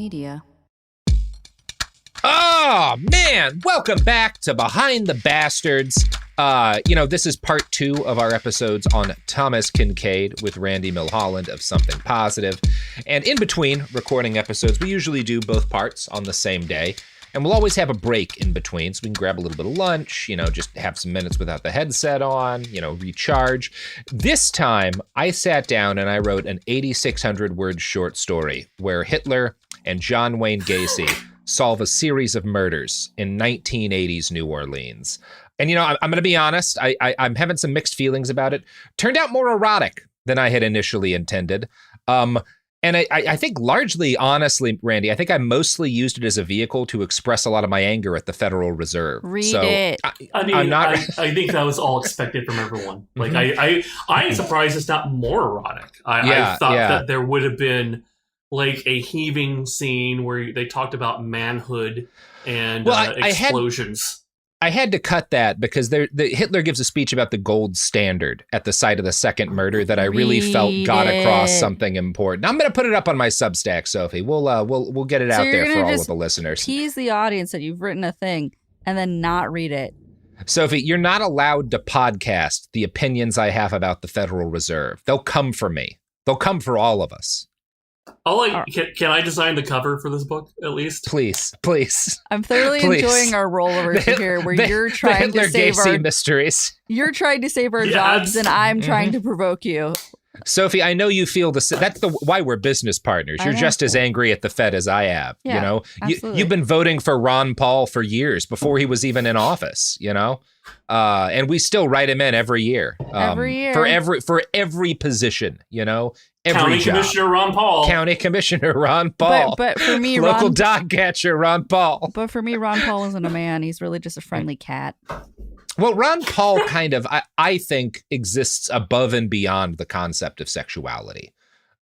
media. Oh, man. Welcome back to Behind the Bastards. This is part 2 of our episodes on Thomas Kincade with Randy Milholland of Something Positive. And in between recording episodes, we usually do both parts on the same day. And we'll always have a break in between, so we can grab a little bit of lunch, just have some minutes without the headset on, recharge. This time, I sat down and I wrote an 8,600-word short story where Hitler and John Wayne Gacy solve a series of murders in 1980s New Orleans. And, I'm going to be honest, I'm having some mixed feelings about it. Turned out more erotic than I had initially intended. And I think largely, honestly, Randy, I think I mostly used it as a vehicle to express a lot of my anger at the Federal Reserve. Read it. I think that was all expected from everyone. Like, I'm surprised it's not more erotic. I thought that there would have been like a heaving scene where they talked about manhood and explosions. I had to cut that because Hitler gives a speech about the gold standard at the site of the second murder that I really felt got across something important. I'm going to put it up on my Substack, Sophie. We'll get it out there for all of the listeners. Tease the audience that you've written a thing and then not read it. Sophie, you're not allowed to podcast the opinions I have about the Federal Reserve. They'll come for me. They'll come for all of us. Can I design the cover for this book, at least? Please. I'm thoroughly enjoying our role over here where you're trying to save our mysteries. You're trying to save our jobs and I'm trying to provoke you. Sophie, I know you feel that's why we're business partners. You're just as angry at the Fed as I am. Yeah, You've been voting for Ron Paul for years before he was even in office, and we still write him in every year. For every position, Every County Commissioner Ron Paul. But for me, local dog catcher Ron Paul. But for me, Ron Paul isn't a man. He's really just a friendly cat. Well, Ron Paul kind of, I think, exists above and beyond the concept of sexuality,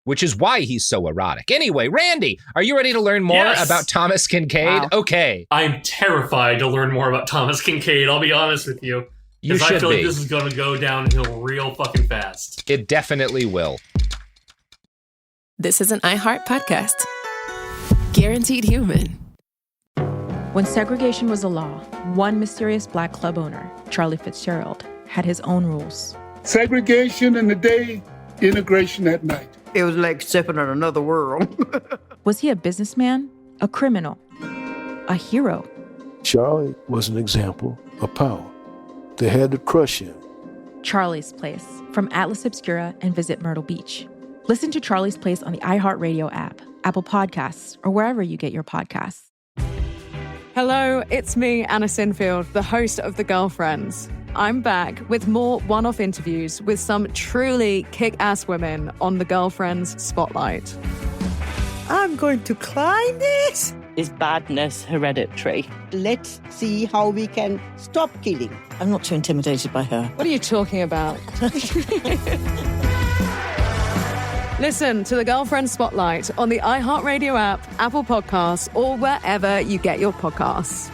which is why he's so erotic. Anyway, Randy, are you ready to learn more about Thomas Kincade? Wow. Okay. I'm terrified to learn more about Thomas Kincade, I'll be honest with you. Because I feel like this is going to go downhill real fucking fast. It definitely will. This is an iHeart podcast. Guaranteed human. When segregation was a law, one mysterious black club owner, Charlie Fitzgerald, had his own rules. Segregation in the day, integration at night. It was like stepping on another world. Was he a businessman, a criminal, a hero? Charlie was an example of power. They had to crush him. Charlie's Place, from Atlas Obscura and Visit Myrtle Beach. Listen to Charlie's Place on the iHeartRadio app, Apple Podcasts, or wherever you get your podcasts. Hello, it's me, Anna Sinfield, the host of The Girlfriends. I'm back with more one-off interviews with some truly kick-ass women on The Girlfriends Spotlight. I'm going to climb this. Is badness hereditary? Let's see how we can stop killing. I'm not too intimidated by her. What are you talking about? Listen to The Girlfriend Spotlight on the iHeartRadio app, Apple Podcasts, or wherever you get your podcasts.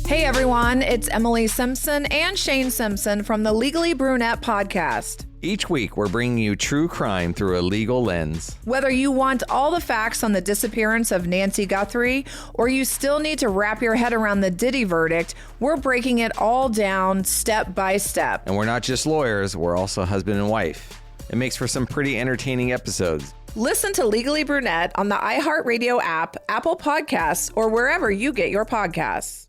Hey everyone, it's Emily Simpson and Shane Simpson from the Legally Brunette podcast. Each week, we're bringing you true crime through a legal lens. Whether you want all the facts on the disappearance of Nancy Guthrie, or you still need to wrap your head around the Diddy verdict, we're breaking it all down step by step. And we're not just lawyers, we're also husband and wife. It makes for some pretty entertaining episodes. Listen to Legally Brunette on the iHeartRadio app, Apple Podcasts, or wherever you get your podcasts.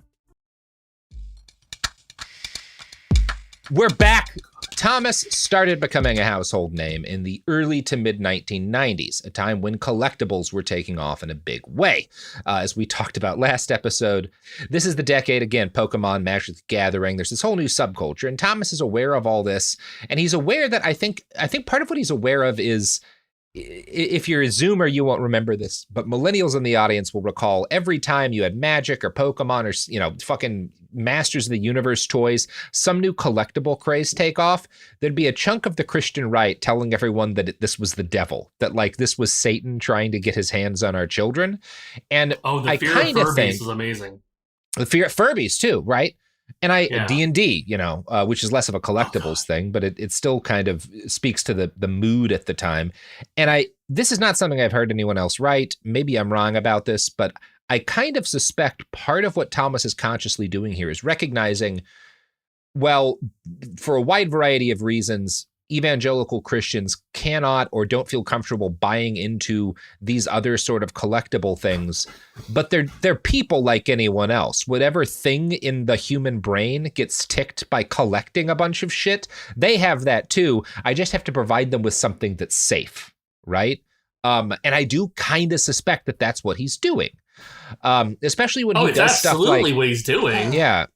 We're back. Thomas started becoming a household name in the early to mid 1990s, a time when collectibles were taking off in a big way. As we talked about last episode, this is the decade, again, Pokemon, Magic the Gathering. There's this whole new subculture, and Thomas is aware of all this. And he's aware that I think part of what he's aware of is, if you're a Zoomer, you won't remember this, but millennials in the audience will recall every time you had Magic or Pokemon or, fucking Masters of the Universe toys, some new collectible craze take off, there'd be a chunk of the Christian right telling everyone that this was the devil, that this was Satan trying to get his hands on our children. And the fear of Furbies is amazing. The fear of Furbies too, right? And D&D, which is less of a collectibles thing, but it still kind of speaks to the mood at the time. And this is not something I've heard anyone else write. Maybe I'm wrong about this, but I kind of suspect part of what Thomas is consciously doing here is recognizing, well, for a wide variety of reasons, evangelical Christians cannot or don't feel comfortable buying into these other sort of collectible things, but they're people like anyone else. Whatever thing in the human brain gets ticked by collecting a bunch of shit, they have that too. I just have to provide them with something that's safe, right? And I do kind of suspect that that's what he's doing, especially when he does stuff like... Oh, it's absolutely what he's doing. Yeah.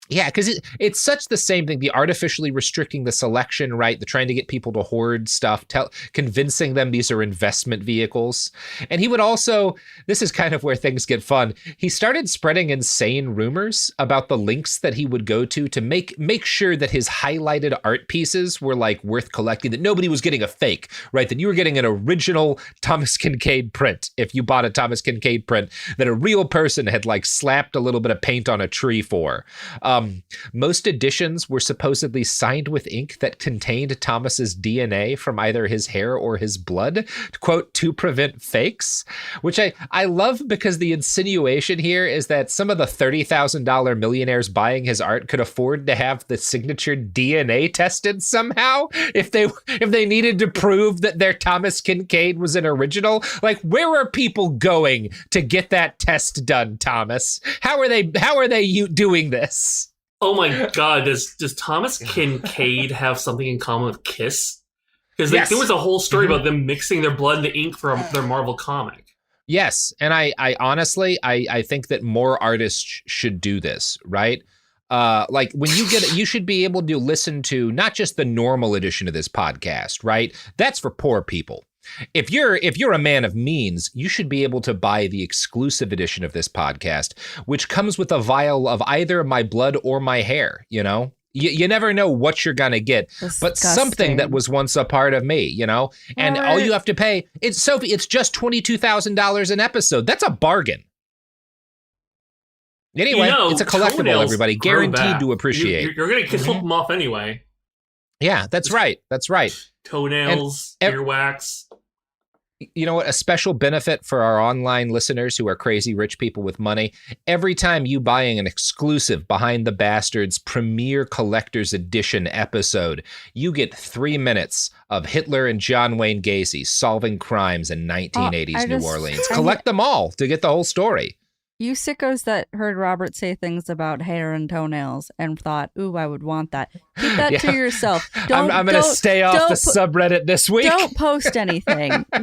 Yeah, because it's such the same thing, the artificially restricting the selection, right? The trying to get people to hoard stuff, convincing them these are investment vehicles. And he would also, this is kind of where things get fun, he started spreading insane rumors about the links that he would go to make sure that his highlighted art pieces were like worth collecting, that nobody was getting a fake, right? That you were getting an original Thomas Kincade print if you bought a Thomas Kincade print that a real person had like slapped a little bit of paint on a tree for. Most editions were supposedly signed with ink that contained Thomas's DNA from either his hair or his blood, quote, to prevent fakes, which I love because the insinuation here is that some of the $30,000 millionaires buying his art could afford to have the signature DNA tested somehow if they needed to prove that their Thomas Kincade was an original. Like, where are people going to get that test done, Thomas? How are they doing this? Oh my God, does Thomas Kincade have something in common with Kiss? Because there was a whole story about them mixing their blood into ink for their Marvel comic. Yes, and I honestly, I think that more artists should do this, right? Like when you get it, you should be able to listen to not just the normal edition of this podcast, right? That's for poor people. If you're a man of means, you should be able to buy the exclusive edition of this podcast, which comes with a vial of either my blood or my hair, You never know what you're going to get, but something that was once a part of me, And all you have to pay, it's just $22,000 an episode. That's a bargain. Anyway, it's a collectible, everybody. Guaranteed to appreciate. You're going to flip them off anyway. Yeah, that's right. That's right. Toenails, earwax. You know what? A special benefit for our online listeners who are crazy rich people with money. Every time you buying an exclusive Behind the Bastards premiere collector's edition episode, you get 3 minutes of Hitler and John Wayne Gacy solving crimes in 1980s New Orleans. Collect them all to get the whole story. You sickos that heard Robert say things about hair and toenails and thought, ooh, I would want that. Keep that to yourself. I'm going to stay off the subreddit this week. Don't post anything. That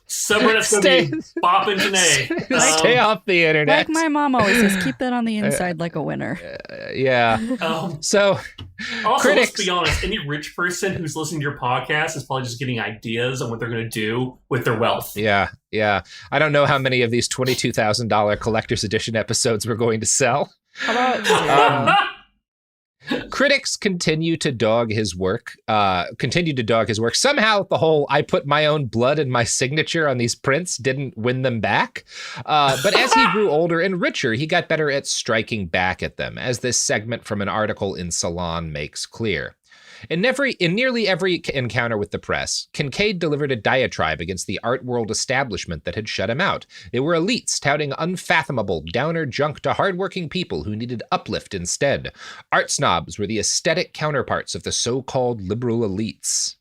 subreddit's going to be bopping today. Stay off the internet. Like my mom always says, keep that on the inside like a winner. So, also, critics, let's be honest, any rich person who's listening to your podcast is probably just getting ideas on what they're going to do with their wealth. Yeah. I don't know how many of these $22,000 collector's edition episodes we're going to sell. How about critics continue to dog his work. Somehow the whole I put my own blood and my signature on these prints didn't win them back. But as he grew older and richer, he got better at striking back at them, as this segment from an article in Salon makes clear. In nearly every encounter with the press, Kincade delivered a diatribe against the art world establishment that had shut him out. They were elites touting unfathomable, downer junk to hardworking people who needed uplift instead. Art snobs were the aesthetic counterparts of the so-called liberal elites.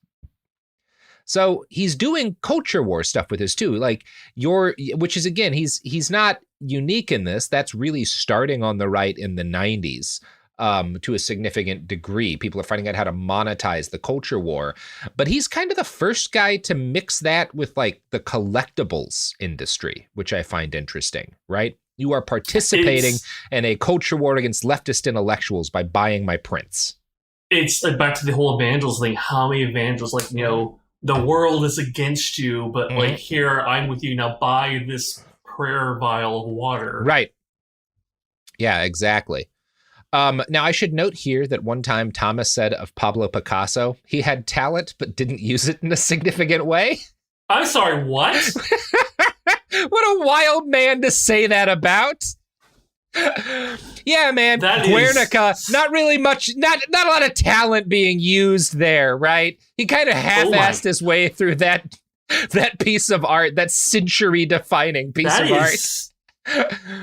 So he's doing culture war stuff with this too, which is, again, he's not unique in this. That's really starting on the right in the 90s. To a significant degree. People are finding out how to monetize the culture war. But he's kind of the first guy to mix that with the collectibles industry, which I find interesting, right? You are participating in a culture war against leftist intellectuals by buying my prints. It's back to the whole evangels thing. How many evangels, the world is against you, but here, I'm with you. Now buy this prayer vial of water. Right. Yeah, exactly. Now, I should note here that one time Thomas said of Pablo Picasso, he had talent but didn't use it in a significant way. I'm sorry, what? What a wild man to say that about. Yeah, man. Guernica, not really much, not a lot of talent being used there, right? He kind of half-assed his way through that piece of art, that century-defining piece of art.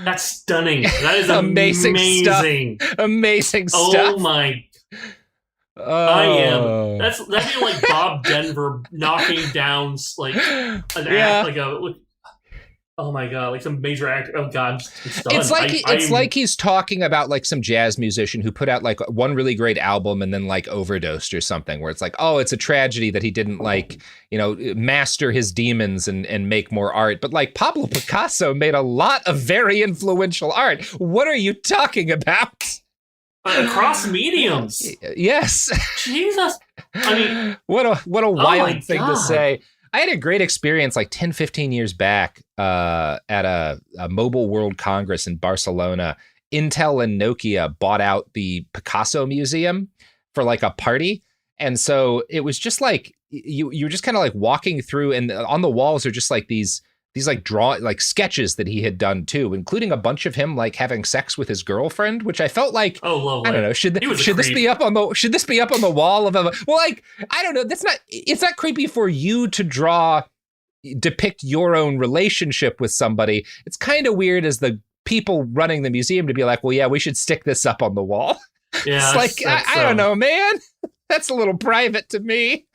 That's stunning. That is amazing stuff. Amazing stuff. Oh my. I am. That'd be like Bob Denver knocking down like an act, like a. Oh my god! Like some major actor. Oh god, it's like he's talking about like some jazz musician who put out like one really great album and then like overdosed or something. Where it's like, oh, it's a tragedy that he didn't like, master his demons and make more art. But like Pablo Picasso made a lot of very influential art. What are you talking about? Across mediums. Yes. Jesus. I mean, what a wild thing to say. I had a great experience like 10, 15 years back at a Mobile World Congress in Barcelona. Intel and Nokia bought out the Picasso Museum for like a party. And so it was just like, you were just kind of like walking through, and on the walls are just like these like sketches that he had done too, including a bunch of him like having sex with his girlfriend, which I felt like, oh, lovely. I don't know, should this be up on the wall of a, well, like, I don't know, it's not creepy for you to depict your own relationship with somebody. It's kind of weird as the people running the museum to be like, well, yeah, we should stick this up on the wall. Yeah, it's like, I don't know, man. That's a little private to me.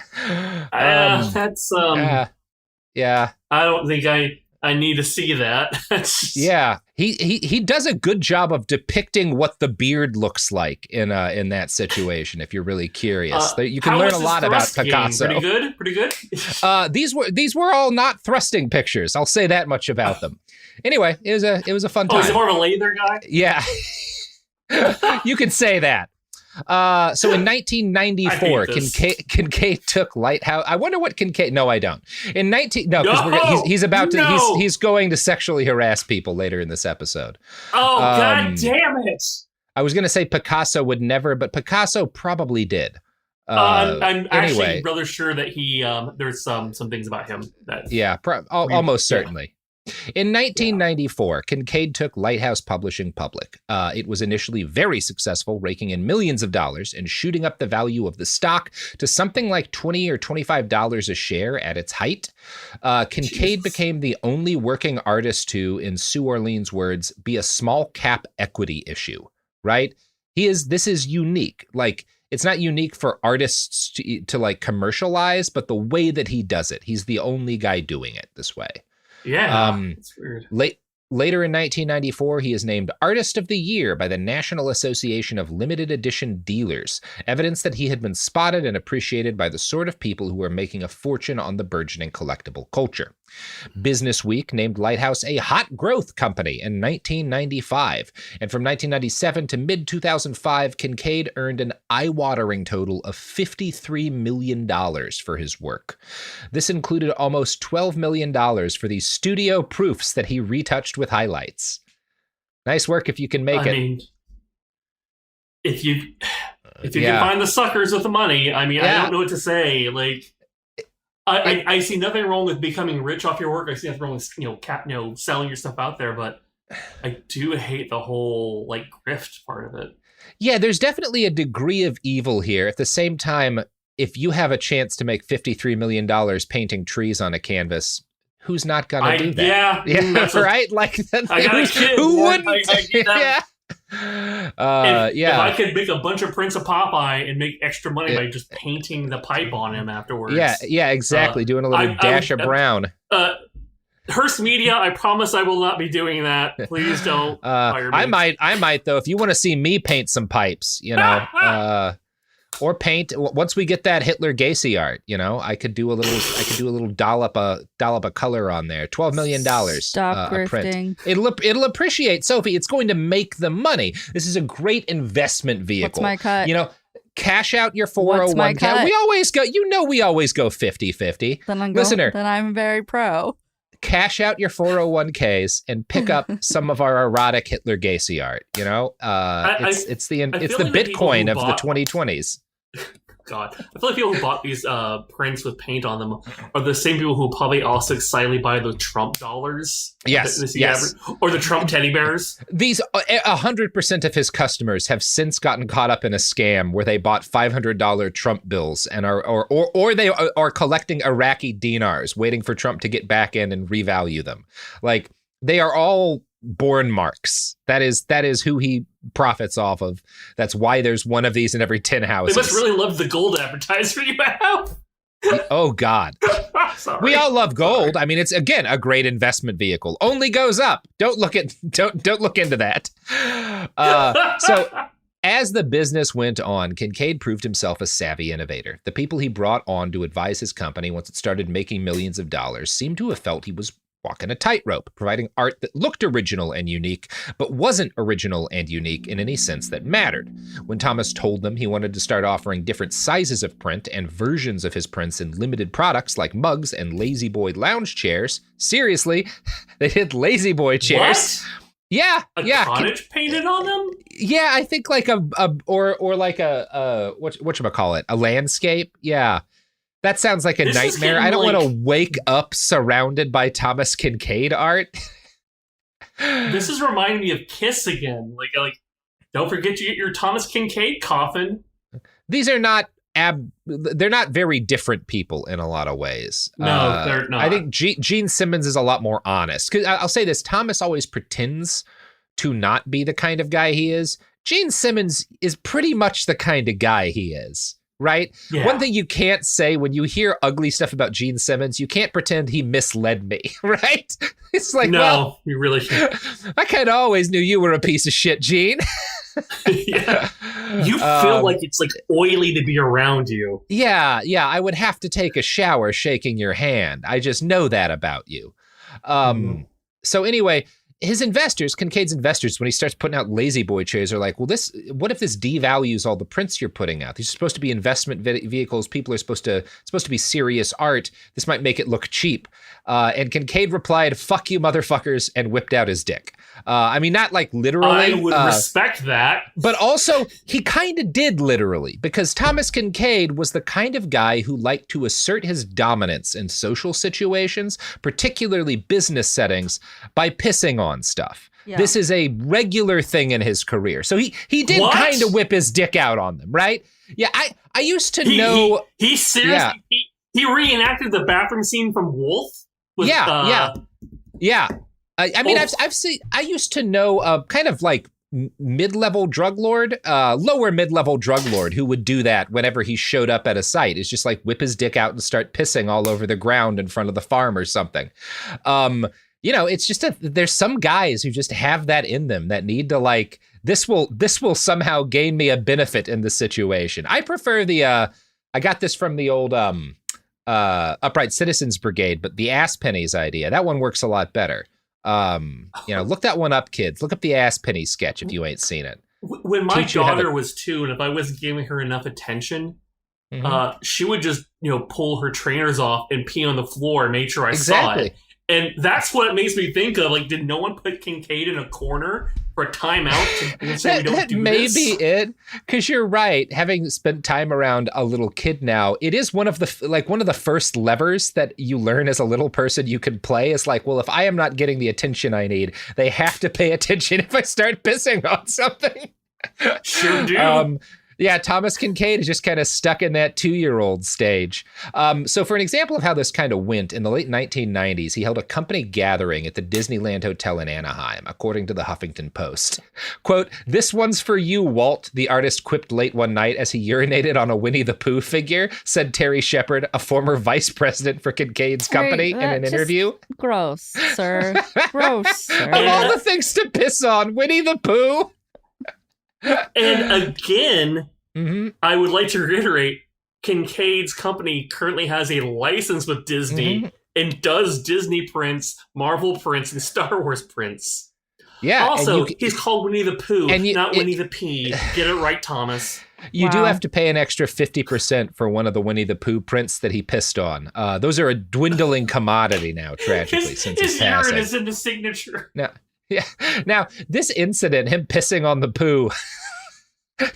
Yeah. I don't think I need to see that. Yeah. He does a good job of depicting what the beard looks like in that situation. If you're really curious, you can learn a lot about Picasso. Pretty good. These were all not thrusting pictures. I'll say that much about them. Anyway, it was a fun time. Oh, is it more of a laser guy? Yeah. You could say that. So in 1994, Kinkade took Lighthouse. I wonder what Kinkade. No, I don't. He's going to sexually harass people later in this episode. Oh, god damn it! I was going to say Picasso would never, but Picasso probably did. I'm actually rather sure that he there's some things about him that almost certainly. In 1994, Kinkade took Lighthouse Publishing public. It was initially very successful, raking in millions of dollars and shooting up the value of the stock to something like $20 or $25 a share at its height. Kinkade became the only working artist to, in Sue Orlean's words, be a small cap equity issue, right? This is unique. Like, it's not unique for artists to like commercialize, but the way that he does it, he's the only guy doing it this way. Yeah, it's weird. Later in 1994, he is named Artist of the Year by the National Association of Limited Edition Dealers, evidence that he had been spotted and appreciated by the sort of people who were making a fortune on the burgeoning collectible culture. Business Week named Lighthouse a hot growth company in 1995, and from 1997 to mid-2005, Kinkade earned an eye-watering total of $53 million for his work. This included almost $12 million for the studio proofs that he retouched with highlights. Nice work if you can make it. Mean, if you can find the suckers with the money, I mean, I don't know what to say. Like, I see nothing wrong with becoming rich off your work. I see nothing wrong with selling your stuff out there, but I do hate the whole like grift part of it. Yeah, there's definitely a degree of evil here. At the same time, if you have a chance to make $53 million painting trees on a canvas, who's not gonna do that? Yeah, right. Like, who wouldn't? If I could make a bunch of prints of Popeye and make extra money by just painting the pipe on him afterwards. Yeah, exactly. Doing a little dash of brown. Hearst Media, I promise I will not be doing that. Please don't hire me. I might though. If you want to see me paint some pipes, or paint once we get that Hitler Gacy art, I could do a little dollop of color on there. $12 million. Stop grifting. It'll appreciate, Sophie. It's going to make the money. This is a great investment vehicle. What's my cut? Cash out your 401k. We always go 50-50. Listener, then I'm very pro. Cash out your 401ks and pick up some of our erotic Hitler Gacy art. It's the Bitcoin of the 2020s. God. I feel like people who bought these prints with paint on them are the same people who probably also silently buy the Trump dollars. Yes. Or the Trump teddy bears. These 100% of his customers have since gotten caught up in a scam where they bought $500 Trump bills and or they are collecting Iraqi dinars, waiting for Trump to get back in and revalue them. Like, they are all born marks. That is who he profits off of. That's why there's one of these in every 10 houses. They must really love the gold advertisement you have. Oh God. We all love gold. I mean, it's again a great investment vehicle. Only goes up. Don't look into that. So as the business went on, Kincade proved himself a savvy innovator. The people he brought on to advise his company once it started making millions of dollars seemed to have felt he was walking a tightrope, providing art that looked original and unique, but wasn't original and unique in any sense that mattered. When Thomas told them he wanted to start offering different sizes of print and versions of his prints in limited products like mugs and Lazy Boy lounge chairs, seriously, they did Lazy Boy chairs. What? Yeah, cottage painted on them? Yeah, I think like a whatchamacallit, a landscape. Yeah. That sounds like a nightmare. I don't want to wake up surrounded by Thomas Kincade art. This is reminding me of Kiss again. Like, don't forget to get your Thomas Kincade coffin. These are not they're not very different people in a lot of ways. No, they're not. I think Gene Simmons is a lot more honest. Because I'll say this, Thomas always pretends to not be the kind of guy he is. Gene Simmons is pretty much the kind of guy he is. Right? Yeah. One thing you can't say when you hear ugly stuff about Gene Simmons, you can't pretend he misled me, right? It's like, no, well, you really can't. I kind of always knew you were a piece of shit, Gene. Yeah. You feel like it's like oily to be around you. Yeah, I would have to take a shower shaking your hand. I just know that about you. So anyway, his investors, Kincade's investors, when he starts putting out Lazy Boy chairs, are like, well, what if this devalues all the prints you're putting out? These are supposed to be investment vehicles. People are supposed to be serious art. This might make it look cheap. And Kincade replied, "Fuck you, motherfuckers," and whipped out his dick. I mean, not like literally. I would respect that. But also, he kind of did literally, because Thomas Kincade was the kind of guy who liked to assert his dominance in social situations, particularly business settings, by pissing on stuff. Yeah. This is a regular thing in his career. So he did kind of whip his dick out on them, right? Yeah, I used to know. He seriously, he reenacted the bathroom scene from Wolf? Yeah. I mean, I used to know kind of like mid-level drug lord, lower mid-level drug lord who would do that whenever he showed up at a site. It's just like whip his dick out and start pissing all over the ground in front of the farm or something. It's just there's some guys who just have that in them that need to like, this will somehow gain me a benefit in the situation. I prefer I got this from the old Upright Citizens Brigade, but the ass pennies idea, that one works a lot better. Look that one up, kids. Look up the ass penny sketch if you ain't seen it. When my daughter was 2, and if I wasn't giving her enough attention, she would just pull her trainers off and pee on the floor and make sure I saw it. And that's what it makes me think of. Like, did no one put Kincade in a corner for a timeout to say we don't do this? That may be it, because you're right. Having spent time around a little kid now, it is one of the first levers that you learn as a little person you can play. It's like, well, if I am not getting the attention I need, they have to pay attention if I start pissing on something. Sure do. Yeah, Thomas Kincade is just kind of stuck in that 2-year-old stage. So for an example of how this kind of went, in the late 1990s, he held a company gathering at the Disneyland Hotel in Anaheim, according to the Huffington Post. Quote, "This one's for you, Walt," the artist quipped late one night as he urinated on a Winnie the Pooh figure, said Terry Shepard, a former vice president for Kincade's company, in an interview. Gross, sir. Gross, sir. Of all the things to piss on, Winnie the Pooh. And again, I would like to reiterate, Kincade's company currently has a license with Disney and does Disney prints, Marvel prints, and Star Wars prints. Yeah. Also, he's called Winnie the Pooh, not Winnie the Pea. Get it right, Thomas. You do have to pay an extra 50% for one of the Winnie the Pooh prints that he pissed on. Those are a dwindling commodity now, tragically, since his passing. His urine is in the signature. Now, this incident, him pissing on the Pooh,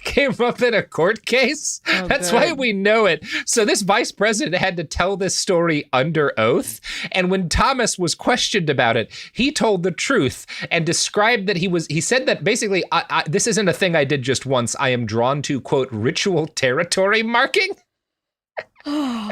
came up in a court case. That's why we know it. So this vice president had to tell this story under oath. And when Thomas was questioned about it, he told the truth and described that he said that basically, this isn't a thing I did just once. I am drawn to, quote, ritual territory marking. Oh,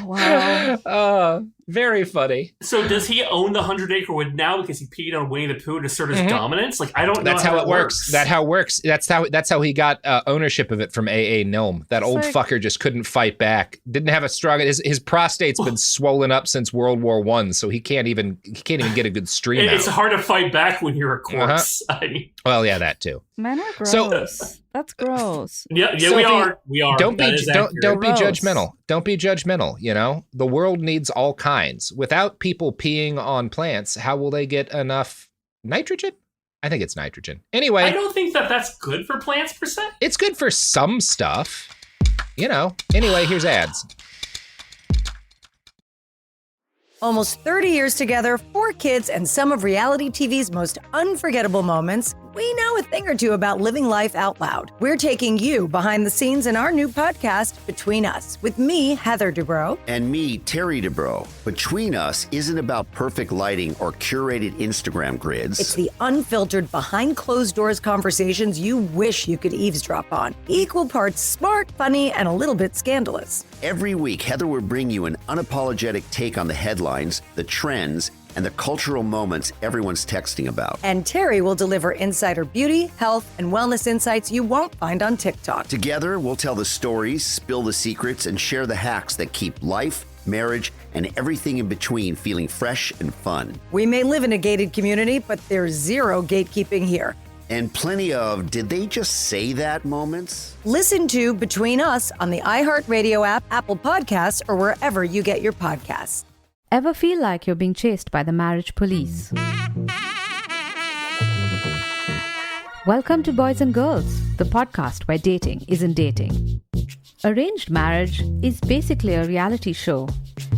wow. Very funny. So does he own the 100-acre wood now because he peed on Winnie the Pooh to assert his dominance? Like, I don't know. That's how it works. That's how it works. That's how he got ownership of it from A.A. Nilm. That old fucker just couldn't fight back. Didn't have a strong. His prostate's been swollen up since World War I, so he can't even get a good stream out. It's hard to fight back when you're a corpse. Well, yeah, that too. Men are gross. So, that's gross. Yeah, Sophie, we are. We are. Don't be judgmental. Don't be judgmental. You know, the world needs all kinds. Without people peeing on plants, how will they get enough nitrogen? I think it's nitrogen. Anyway, I don't think that's good for plants per se. It's good for some stuff. You know. Anyway, here's ads. Almost 30 years together, 4 kids, and some of reality TV's most unforgettable moments, we know a thing or two about living life out loud. We're taking you behind the scenes in our new podcast, Between Us, with me, Heather Dubrow. And me, Terry Dubrow. Between Us isn't about perfect lighting or curated Instagram grids. It's the unfiltered, behind-closed-doors conversations you wish you could eavesdrop on. Equal parts smart, funny, and a little bit scandalous. Every week, Heather will bring you an unapologetic take on the headlines, the trends, and the cultural moments everyone's texting about. And Terry will deliver insider beauty, health, and wellness insights you won't find on TikTok. Together, we'll tell the stories, spill the secrets, and share the hacks that keep life, marriage, and everything in between feeling fresh and fun. We may live in a gated community, but there's zero gatekeeping here. And plenty of did they just say that moments? Listen to Between Us on the iHeartRadio app, Apple Podcasts, or wherever you get your podcasts. Ever feel like you're being chased by the marriage police? Welcome to Boys and Girls, the podcast where dating isn't dating. Arranged marriage is basically a reality show,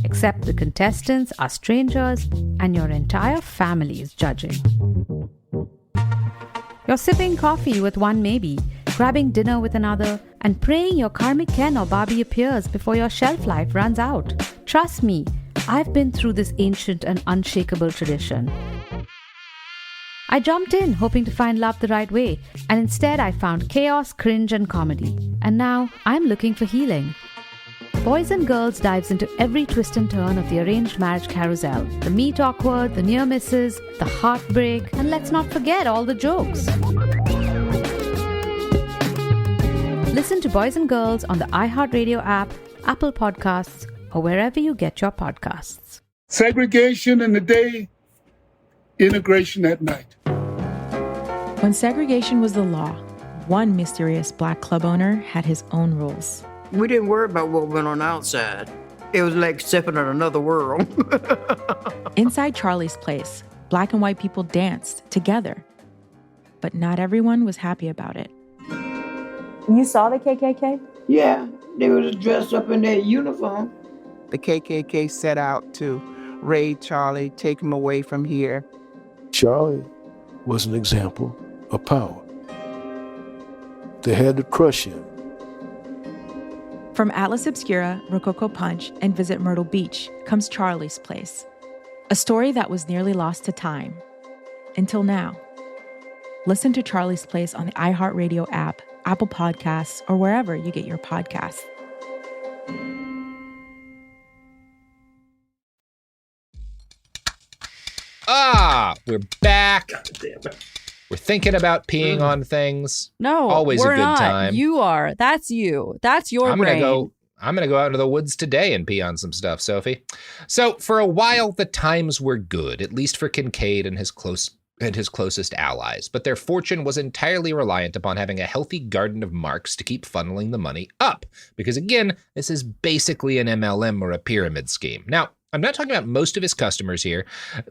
except the contestants are strangers and your entire family is judging. You're sipping coffee with one maybe, grabbing dinner with another, and praying your karmic Ken or Barbie appears before your shelf life runs out. Trust me, I've been through this ancient and unshakable tradition. I jumped in hoping to find love the right way, and instead I found chaos, cringe, and comedy. And now I'm looking for healing. Boys and Girls dives into every twist and turn of the arranged marriage carousel. The meet awkward, the near misses, the heartbreak, and let's not forget all the jokes. Listen to Boys and Girls on the iHeartRadio app, Apple Podcasts, or wherever you get your podcasts. Segregation in the day, integration at night. When segregation was the law, one mysterious black club owner had his own rules. We didn't worry about what went on outside. It was like stepping in another world. Inside Charlie's Place, black and white people danced together. But not everyone was happy about it. You saw the KKK? Yeah, they was dressed up in their uniform. The KKK set out to raid Charlie, take him away from here. Charlie was an example of power. They had to crush him. From Atlas Obscura, Rococo Punch, and Visit Myrtle Beach comes Charlie's Place, a story that was nearly lost to time. Until now. Listen to Charlie's Place on the iHeartRadio app, Apple Podcasts, or wherever you get your podcasts. We're back. We're thinking about peeing on things. No, always we're a good not. time. You are. That's you. That's your brain. I'm gonna go out into the woods today and pee on some stuff, Sophie. So for a while, the times were good, at least for Kinkade and his closest allies. But their fortune was entirely reliant upon having a healthy garden of marks to keep funneling the money up. Because again, this is basically an MLM or a pyramid scheme. Now, I'm not talking about most of his customers here.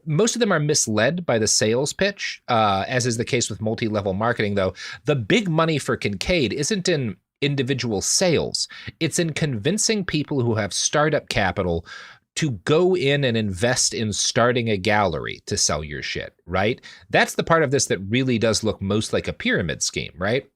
Most of them are misled by the sales pitch, as is the case with multi-level marketing, though. The big money for Kinkade isn't in individual sales. It's in convincing people who have startup capital to go in and invest in starting a gallery to sell your shit, right? That's the part of this that really does look most like a pyramid scheme, right?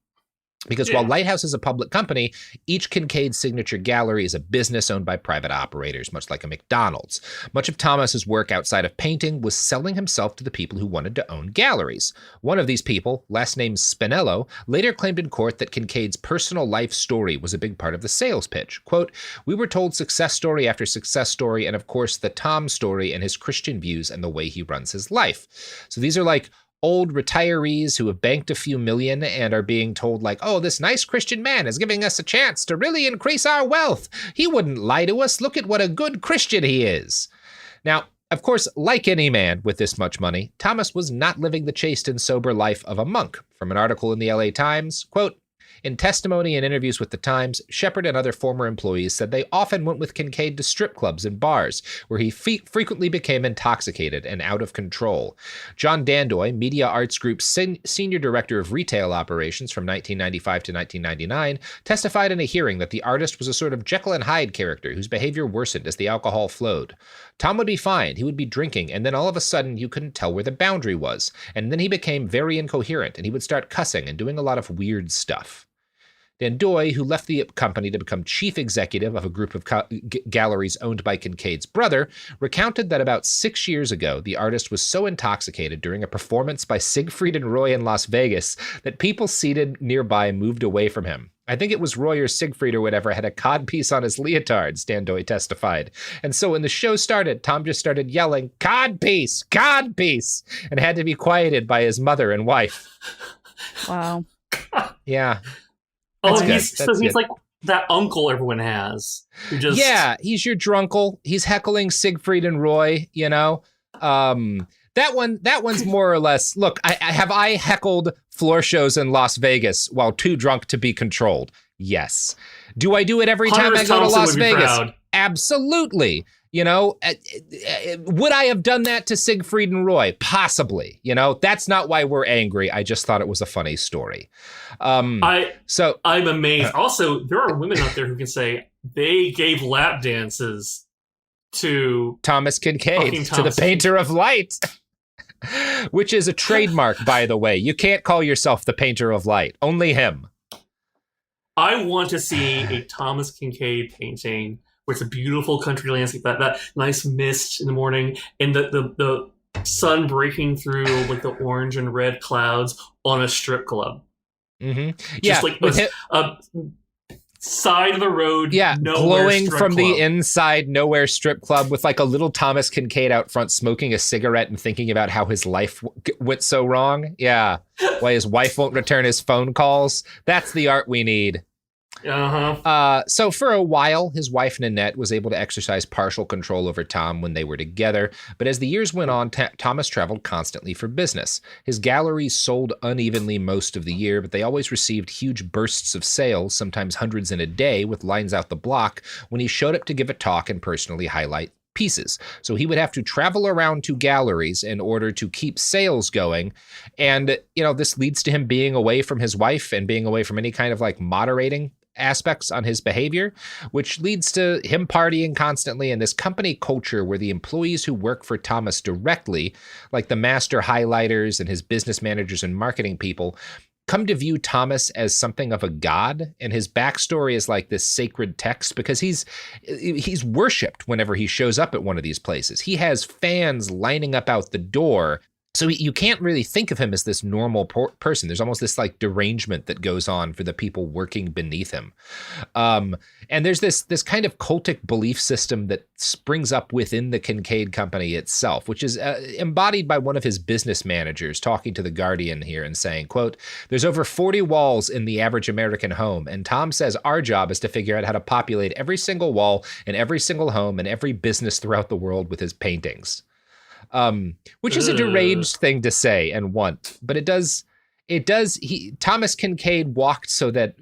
Because while Lighthouse is a public company, each Kinkade signature gallery is a business owned by private operators, much like a McDonald's. Much of Thomas's work outside of painting was selling himself to the people who wanted to own galleries. One of these people, last name Spinello, later claimed in court that Kincade's personal life story was a big part of the sales pitch. Quote, "We were told success story after success story, and of course the Tom story and his Christian views and the way he runs his life." So these are like old retirees who have banked a few million and are being told like, oh, this nice Christian man is giving us a chance to really increase our wealth. He wouldn't lie to us. Look at what a good Christian he is. Now, of course, like any man with this much money, Thomas was not living the chaste and sober life of a monk. From an article in the LA Times, quote, "In testimony and interviews with the Times, Shepard and other former employees said they often went with Kinkade to strip clubs and bars, where he frequently became intoxicated and out of control. John Dandoy, Media Arts Group's senior director of retail operations from 1995 to 1999, testified in a hearing that the artist was a sort of Jekyll and Hyde character whose behavior worsened as the alcohol flowed. Tom would be fine, he would be drinking, and then all of a sudden you couldn't tell where the boundary was. And then he became very incoherent, and he would start cussing and doing a lot of weird stuff." Dandoy, who left the company to become chief executive of a group of galleries owned by Kincade's brother, recounted that about 6 years ago, the artist was so intoxicated during a performance by Siegfried and Roy in Las Vegas that people seated nearby moved away from him. "I think it was Roy or Siegfried or whatever had a codpiece on his leotards," Dandoy testified. "And so when the show started, Tom just started yelling, 'Codpiece! Codpiece!' and had to be quieted by his mother and wife." Wow. Yeah. He's like that uncle everyone has. Who just... Yeah, he's your drunkle. He's heckling Siegfried and Roy, you know? That one's more or less, look, I heckled floor shows in Las Vegas while too drunk to be controlled? Yes. Do I do it every time I go to Las Vegas? Proud. Absolutely. You know, would I have done that to Siegfried and Roy? Possibly. You know, that's not why we're angry. I just thought it was a funny story. I'm amazed. Also, there are women out there who can say they gave lap dances to Thomas Kincade, to the painter of light, which is a trademark, by the way. You can't call yourself the painter of light. Only him. I want to see a Thomas Kincade painting where it's a beautiful country landscape, that nice mist in the morning, and the sun breaking through like the orange and red clouds on a strip club. Mm-hmm. Just like a side of the road, glowing from club. The inside, nowhere strip club with like a little Thomas Kincade out front smoking a cigarette and thinking about how his life went so wrong. Yeah, why his wife won't return his phone calls. That's the art we need. So for a while, his wife Nanette was able to exercise partial control over Tom when they were together. But as the years went on, Thomas traveled constantly for business. His galleries sold unevenly most of the year, but they always received huge bursts of sales, sometimes hundreds in a day, with lines out the block, when he showed up to give a talk and personally highlight pieces. So he would have to travel around to galleries in order to keep sales going. And, you know, this leads to him being away from his wife and being away from any kind of like moderating aspects on his behavior, which leads to him partying constantly in this company culture where the employees who work for Thomas directly, like the master highlighters and his business managers and marketing people, come to view Thomas as something of a god, and his backstory is like this sacred text because he's worshipped whenever he shows up at one of these places. He has fans lining up out the door. So you can't really think of him as this normal person. There's almost this like derangement that goes on for the people working beneath him. And there's this kind of cultic belief system that springs up within the Kinkade company itself, which is embodied by one of his business managers talking to The Guardian here and saying, quote, "There's over 40 walls in the average American home. And Tom says our job is to figure out how to populate every single wall in every single home and every business throughout the world with his paintings." Which is a deranged thing to say and want, but Thomas Kincade walked so that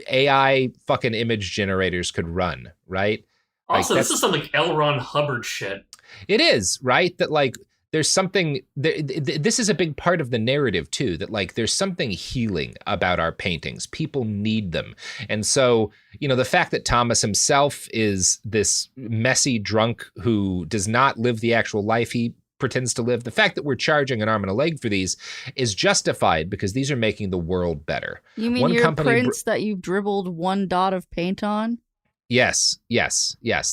AI fucking image generators could run, right? Also, this is some like L. Ron Hubbard shit. It is, right? That like, there's something, this is a big part of the narrative too, that like, there's something healing about our paintings. People need them. And so, you know, the fact that Thomas himself is this messy drunk who does not live the actual life he pretends to live. The fact that we're charging an arm and a leg for these is justified because these are making the world better. You mean your prints that you've dribbled one dot of paint on? Yes.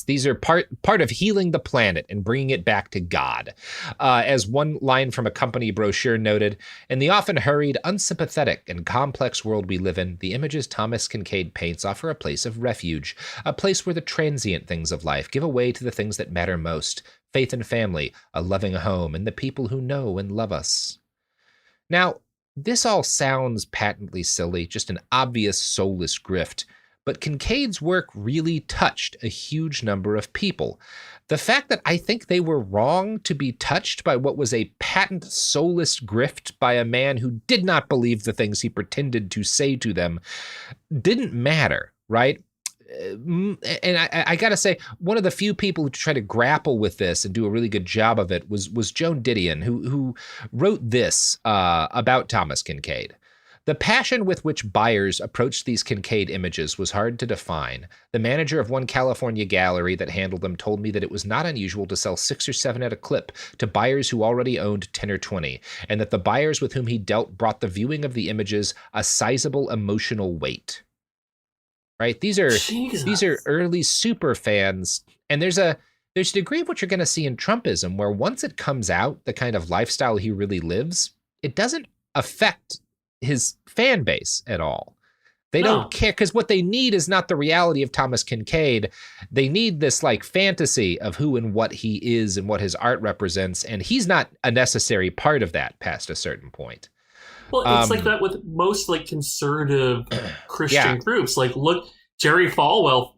These are part of healing the planet and bringing it back to God. As one line from a company brochure noted, in the often hurried, unsympathetic, and complex world we live in, the images Thomas Kincade paints offer a place of refuge, a place where the transient things of life give way to the things that matter most, faith and family, a loving home, and the people who know and love us. Now, this all sounds patently silly, just an obvious soulless grift, but Kincade's work really touched a huge number of people. The fact that I think they were wrong to be touched by what was a patent soulless grift by a man who did not believe the things he pretended to say to them didn't matter, right? And I gotta say, one of the few people who try to grapple with this and do a really good job of it was Joan Didion, who wrote this about Thomas Kincade. The passion with which buyers approached these Kincade images was hard to define. The manager of one California gallery that handled them told me that it was not unusual to sell 6 or 7 at a clip to buyers who already owned 10 or 20, and that the buyers with whom he dealt brought the viewing of the images a sizable emotional weight. Right? These are early super fans, and there's a degree of what you're going to see in Trumpism, where once it comes out, the kind of lifestyle he really lives, it doesn't affect his fan base at all. They don't care, because what they need is not the reality of Thomas Kincade. They need this like fantasy of who and what he is and what his art represents, and he's not a necessary part of that past a certain point. Well, it's like that with most like conservative Christian groups. Like, look, Jerry Falwell,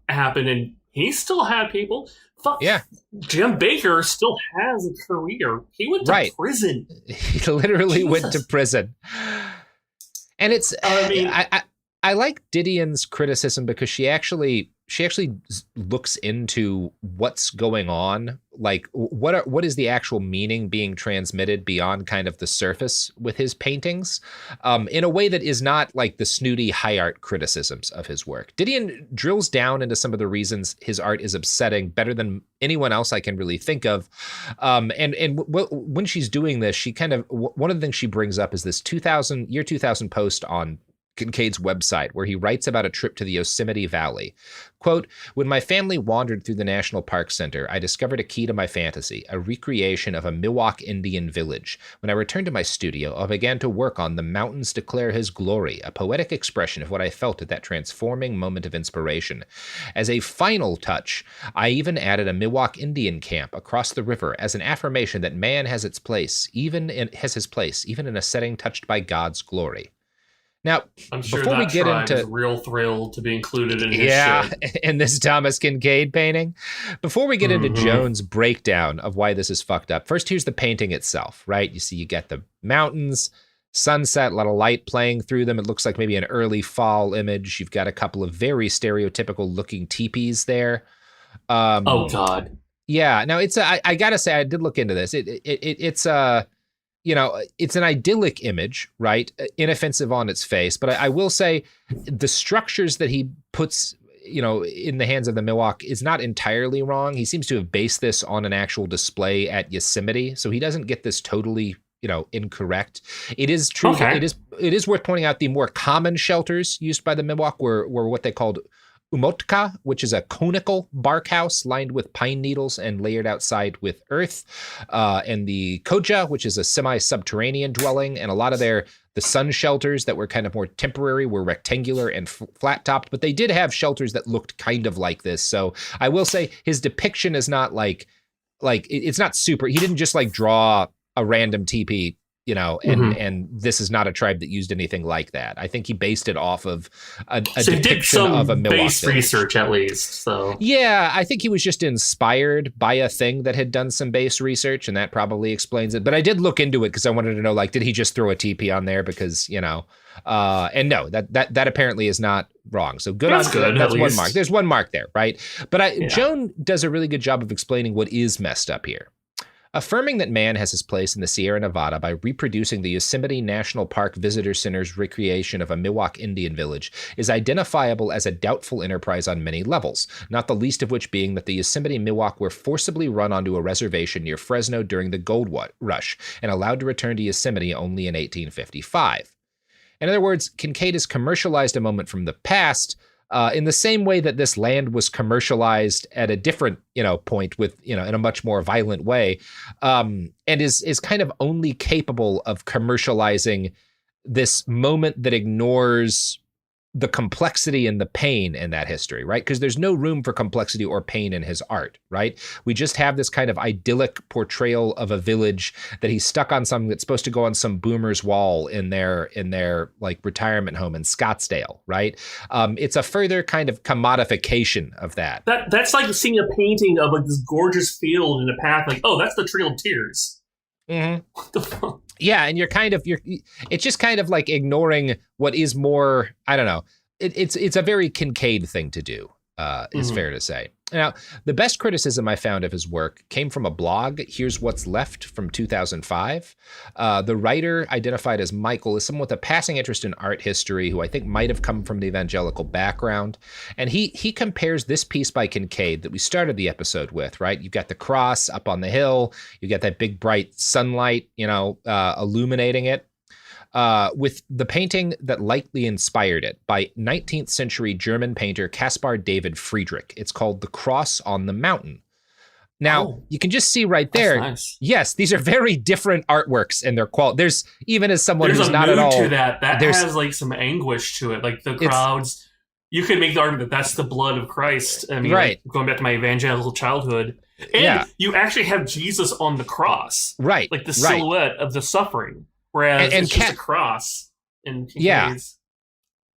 happened, and he still had people. Jim Baker still has a career. He went to prison. He literally went to prison. And it's, I like Didion's criticism because she actually looks into what's going on, like what is the actual meaning being transmitted beyond kind of the surface with his paintings, in a way that is not like the snooty high art criticisms of his work. Didion drills down into some of the reasons his art is upsetting better than anyone else I can really think of. When she's doing this, she kind of, one of the things she brings up is this 2000 post on Kincade's website, where he writes about a trip to the Yosemite Valley. Quote, when my family wandered through the National Park Center, I discovered a key to my fantasy, a recreation of a Miwok Indian village. When I returned to my studio, I began to work on The Mountains Declare His Glory, a poetic expression of what I felt at that transforming moment of inspiration. As a final touch, I even added a Miwok Indian camp across the river as an affirmation that man has his place, even in a setting touched by God's glory. Now, I'm sure before we get into is real thrilled to be included in his shit. in this Thomas Kincade painting. Before we get into Joan's breakdown of why this is fucked up, first here's the painting itself, right? You get the mountains, sunset, a lot of light playing through them. It looks like maybe an early fall image. You've got a couple of very stereotypical looking teepees there. Oh God. Yeah. Now I gotta say, I did look into this. It's it's an idyllic image, right? Inoffensive on its face. But I will say the structures that he puts, in the hands of the Miwok is not entirely wrong. He seems to have based this on an actual display at Yosemite. So he doesn't get this totally, incorrect. It is true. Okay. It is worth pointing out the more common shelters used by the Miwok were what they called umotka, which is a conical bark house lined with pine needles and layered outside with earth, and the koja, which is a semi-subterranean dwelling, and a lot of the sun shelters that were kind of more temporary were rectangular and flat-topped, but they did have shelters that looked kind of like this. So I will say his depiction is not like it's not super. He didn't just like draw a random teepee, and this is not a tribe that used anything like that. I think he based it off of a depiction of a Miwok base research, at least. So yeah, I think he was just inspired by a thing that had done some base research, and that probably explains it. But I did look into it because I wanted to know, did he just throw a teepee on there? Because and no, that apparently is not wrong. So that's good. That's one mark. There's one mark there, right? But Joan does a really good job of explaining what is messed up here. Affirming that man has his place in the Sierra Nevada by reproducing the Yosemite National Park Visitor Center's recreation of a Miwok Indian village is identifiable as a doubtful enterprise on many levels, not the least of which being that the Yosemite Miwok were forcibly run onto a reservation near Fresno during the gold rush and allowed to return to Yosemite only in 1855. In other words, Kinkade has commercialized a moment from the past in the same way that this land was commercialized at a different, point with, in a much more violent way, and is kind of only capable of commercializing this moment that ignores the complexity and the pain in that history, right? Because there's no room for complexity or pain in his art, right? We just have this kind of idyllic portrayal of a village that he's stuck on something that's supposed to go on some boomer's wall in their like retirement home in Scottsdale, right? It's a further kind of commodification of that. That's like seeing a painting of like this gorgeous field in a path, like, oh, that's the Trail of Tears. Mm-hmm. What the fuck? Yeah, and it's just kind of like ignoring what is more, I don't know. It's a very Kinkade thing to do, is fair to say. Now, the best criticism I found of his work came from a blog, Here's What's Left, from 2005. The writer, identified as Michael, is someone with a passing interest in art history who I think might have come from an evangelical background. And he compares this piece by Kinkade that we started the episode with, right? You've got the cross up on the hill. You got that big bright sunlight, illuminating it. With the painting that likely inspired it by 19th century German painter Caspar David Friedrich. It's called The Cross on the Mountain. Now, you can just see right there, nice. Yes, these are very different artworks in their quality. There's, even as someone who's not at all... There's a mood to that has like some anguish to it. Like the crowds, you could make the argument that that's the blood of Christ. I mean, right. Like, going back to my evangelical childhood. And you actually have Jesus on the cross. Right. Like the silhouette of the suffering. Whereas it's just a cross in Kinkade's.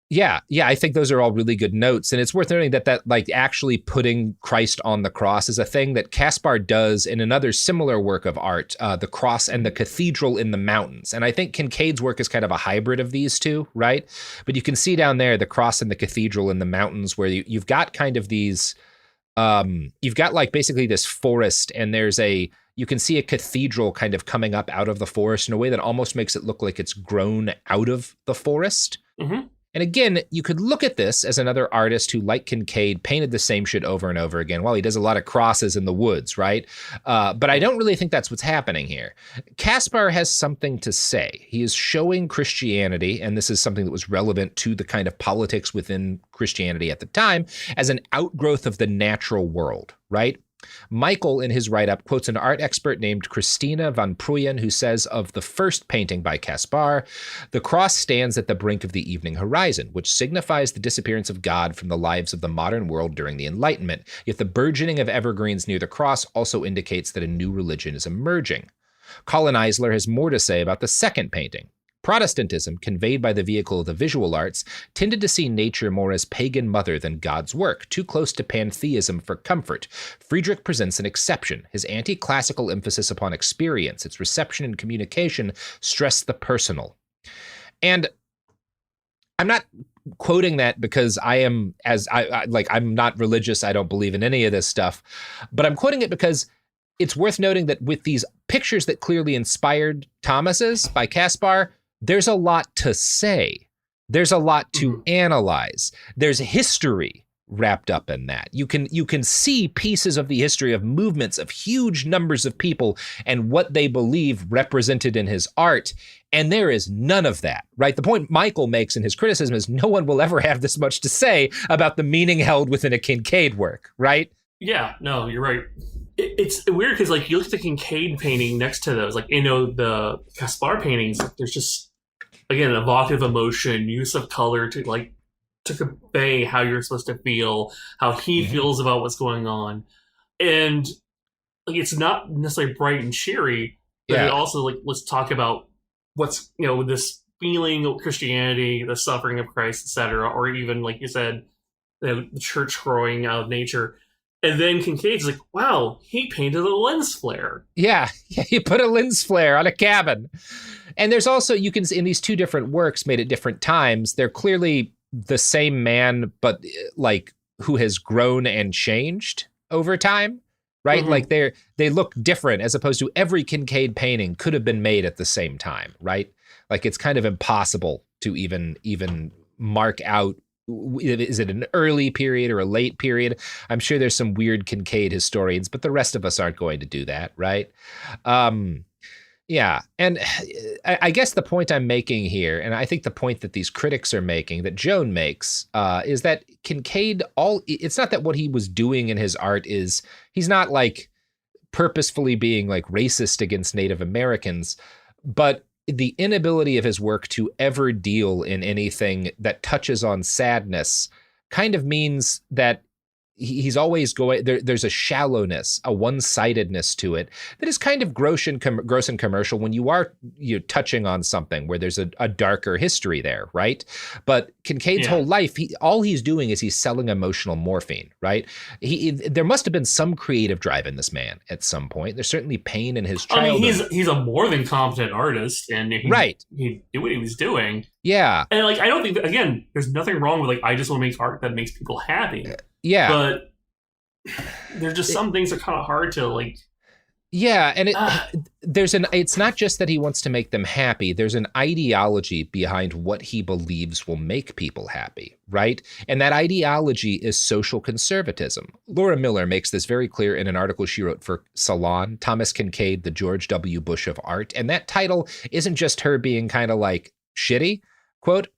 Yeah, I think those are all really good notes. And it's worth noting that like actually putting Christ on the cross is a thing that Caspar does in another similar work of art, The Cross and the Cathedral in the Mountains. And I think Kinkade's work is kind of a hybrid of these two, right? But you can see down there the cross and the cathedral in the mountains where you've got kind of these, you've got like basically this forest, and you can see a cathedral kind of coming up out of the forest in a way that almost makes it look like it's grown out of the forest. Mm-hmm. And again, you could look at this as another artist who, like Kinkade, painted the same shit over and over again. Well, he does a lot of crosses in the woods, right? But I don't really think that's what's happening here. Caspar has something to say. He is showing Christianity, and this is something that was relevant to the kind of politics within Christianity at the time, as an outgrowth of the natural world, right? Michael, in his write-up, quotes an art expert named Christina van Pruyen, who says of the first painting by Caspar, the cross stands at the brink of the evening horizon, which signifies the disappearance of God from the lives of the modern world during the Enlightenment. Yet the burgeoning of evergreens near the cross also indicates that a new religion is emerging. Colin Eisler has more to say about the second painting. Protestantism, conveyed by the vehicle of the visual arts, tended to see nature more as pagan mother than God's work, too close to pantheism for comfort. Friedrich presents an exception. His anti-classical emphasis upon experience, its reception and communication, stress the personal. And I'm not quoting that because I'm not religious. I don't believe in any of this stuff, but I'm quoting it because it's worth noting that with these pictures that clearly inspired Thomas's by Caspar, there's a lot to say. There's a lot to analyze. There's history wrapped up in that. You can see pieces of the history of movements of huge numbers of people and what they believe represented in his art. And there is none of that, right? The point Michael makes in his criticism is no one will ever have this much to say about the meaning held within a Kinkade work, right? Yeah, no, you're right. It's weird because like you look at the Kinkade painting next to those, like, the Caspar paintings, there's just, again, evocative emotion, use of color to convey how you're supposed to feel, how he feels about what's going on. And like it's not necessarily bright and cheery, but it also let's talk about what's this feeling of Christianity, the suffering of Christ, etc., or even like you said, the church growing out of nature. And then Kinkade's like, wow, he painted a lens flare. Yeah, he put a lens flare on a cabin. And there's also, you can see in these two different works made at different times, they're clearly the same man, but like who has grown and changed over time, right? Like they look different, as opposed to every Kinkade painting could have been made at the same time, right? Like it's kind of impossible to even mark out, is it an early period or a late period? I'm sure there's some weird Kinkade historians, but the rest of us aren't going to do that, right? Yeah, and I guess the point I'm making here, and I think the point that these critics are making, that Joan makes, is that Kinkade, it's not that what he was doing in his art is, he's not like purposefully being like racist against Native Americans, but the inability of his work to ever deal in anything that touches on sadness kind of means that he's always going, there's a shallowness, a one-sidedness to it that is kind of gross and commercial when you are touching on something where there's a darker history there, right? But Kincade's whole life, all he's doing is he's selling emotional morphine, right? There must have been some creative drive in this man at some point. There's certainly pain in his childhood. I mean, he's a more than competent artist, and he did what he was doing. Yeah. And like, I don't think that, again, there's nothing wrong with like, I just want to make art that makes people happy. Yeah. But there's just some things that are kind of hard to like. Yeah, and it's not just that he wants to make them happy. There's an ideology behind what he believes will make people happy, right? And that ideology is social conservatism. Laura Miller makes this very clear in an article she wrote for Salon, Thomas Kincade, the George W. Bush of art. And that title isn't just her being kind of like shitty. Quote,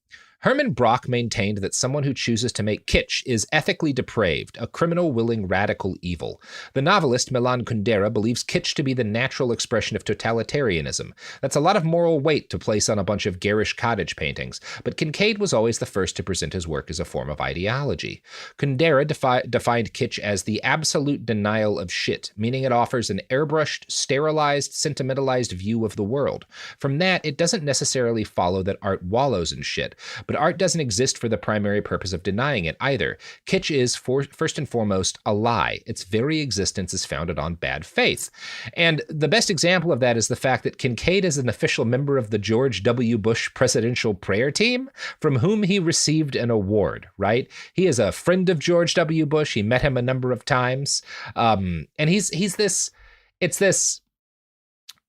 Herman Brock maintained that someone who chooses to make kitsch is ethically depraved, a criminal willing radical evil. The novelist Milan Kundera believes kitsch to be the natural expression of totalitarianism. That's a lot of moral weight to place on a bunch of garish cottage paintings, but Kincade was always the first to present his work as a form of ideology. Kundera defined kitsch as the absolute denial of shit, meaning it offers an airbrushed, sterilized, sentimentalized view of the world. From that, it doesn't necessarily follow that art wallows in shit, but art doesn't exist for the primary purpose of denying it either. Kitsch is, first and foremost, a lie. Its very existence is founded on bad faith. And the best example of that is the fact that Kincade is an official member of the George W. Bush presidential prayer team, from whom he received an award, right? He is a friend of George W. Bush. He met him a number of times. And it's this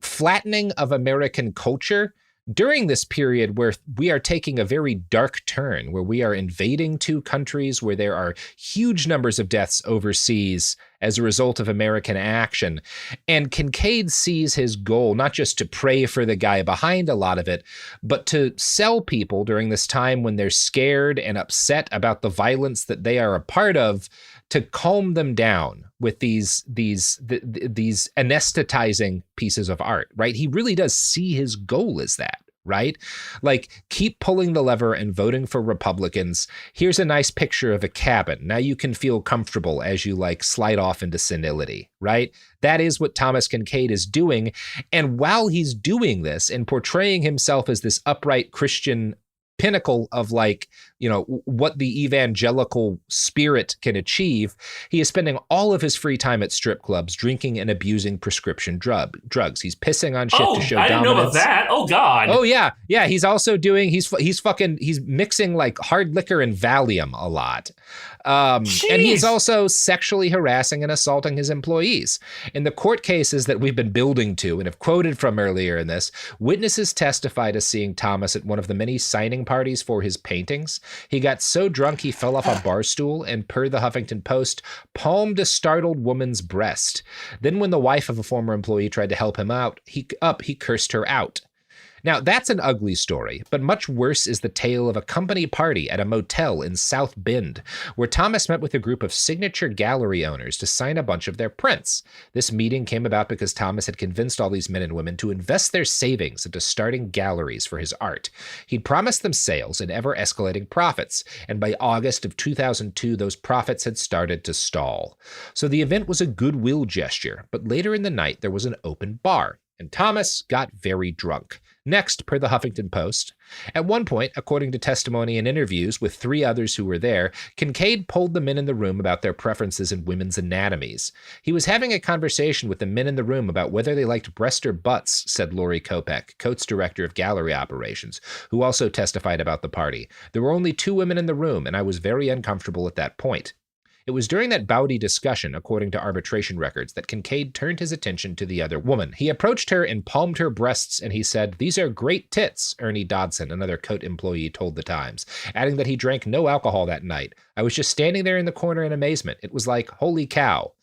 flattening of American culture during this period where we are taking a very dark turn, where we are invading two countries, where there are huge numbers of deaths overseas as a result of American action. And Kincade sees his goal not just to pray for the guy behind a lot of it, but to sell people during this time when they're scared and upset about the violence that they are a part of, to calm them down with these anesthetizing pieces of art, right? He really does see his goal as that, right? Like, keep pulling the lever and voting for Republicans. Here's a nice picture of a cabin. Now you can feel comfortable as you like slide off into senility, right? That is what Thomas Kincade is doing. And while he's doing this and portraying himself as this upright Christian pinnacle of like, what the evangelical spirit can achieve, he is spending all of his free time at strip clubs, drinking and abusing prescription drugs. He's pissing on shit to show dominance. I didn't know about that. Oh God. Oh yeah. Yeah. He's also doing, he's mixing like hard liquor and Valium a lot. And he's also sexually harassing and assaulting his employees. In the court cases that we've been building to and have quoted from earlier in this, witnesses testify to seeing Thomas at one of the many signing parties for his paintings. He got so drunk he fell off a bar stool and, per the Huffington Post, palmed a startled woman's breast. Then when the wife of a former employee tried to help him out, he cursed her out. Now, that's an ugly story, but much worse is the tale of a company party at a motel in South Bend, where Thomas met with a group of signature gallery owners to sign a bunch of their prints. This meeting came about because Thomas had convinced all these men and women to invest their savings into starting galleries for his art. He'd promised them sales and ever-escalating profits, and by August of 2002, those profits had started to stall. So the event was a goodwill gesture, but later in the night, there was an open bar, and Thomas got very drunk. Next, per the Huffington Post, at one point, according to testimony and interviews with 3 others who were there, Kincade polled the men in the room about their preferences in women's anatomies. He was having a conversation with the men in the room about whether they liked breast or butts, said Lori Kopek, Coates' director of gallery operations, who also testified about the party. There were only 2 women in the room, and I was very uncomfortable at that point. It was during that bawdy discussion, according to arbitration records, that Kinkade turned his attention to the other woman. He approached her and palmed her breasts, and he said, "These are great tits," Ernie Dodson, another Coat employee, told the Times, adding that he drank no alcohol that night. "I was just standing there in the corner in amazement. It was like, holy cow."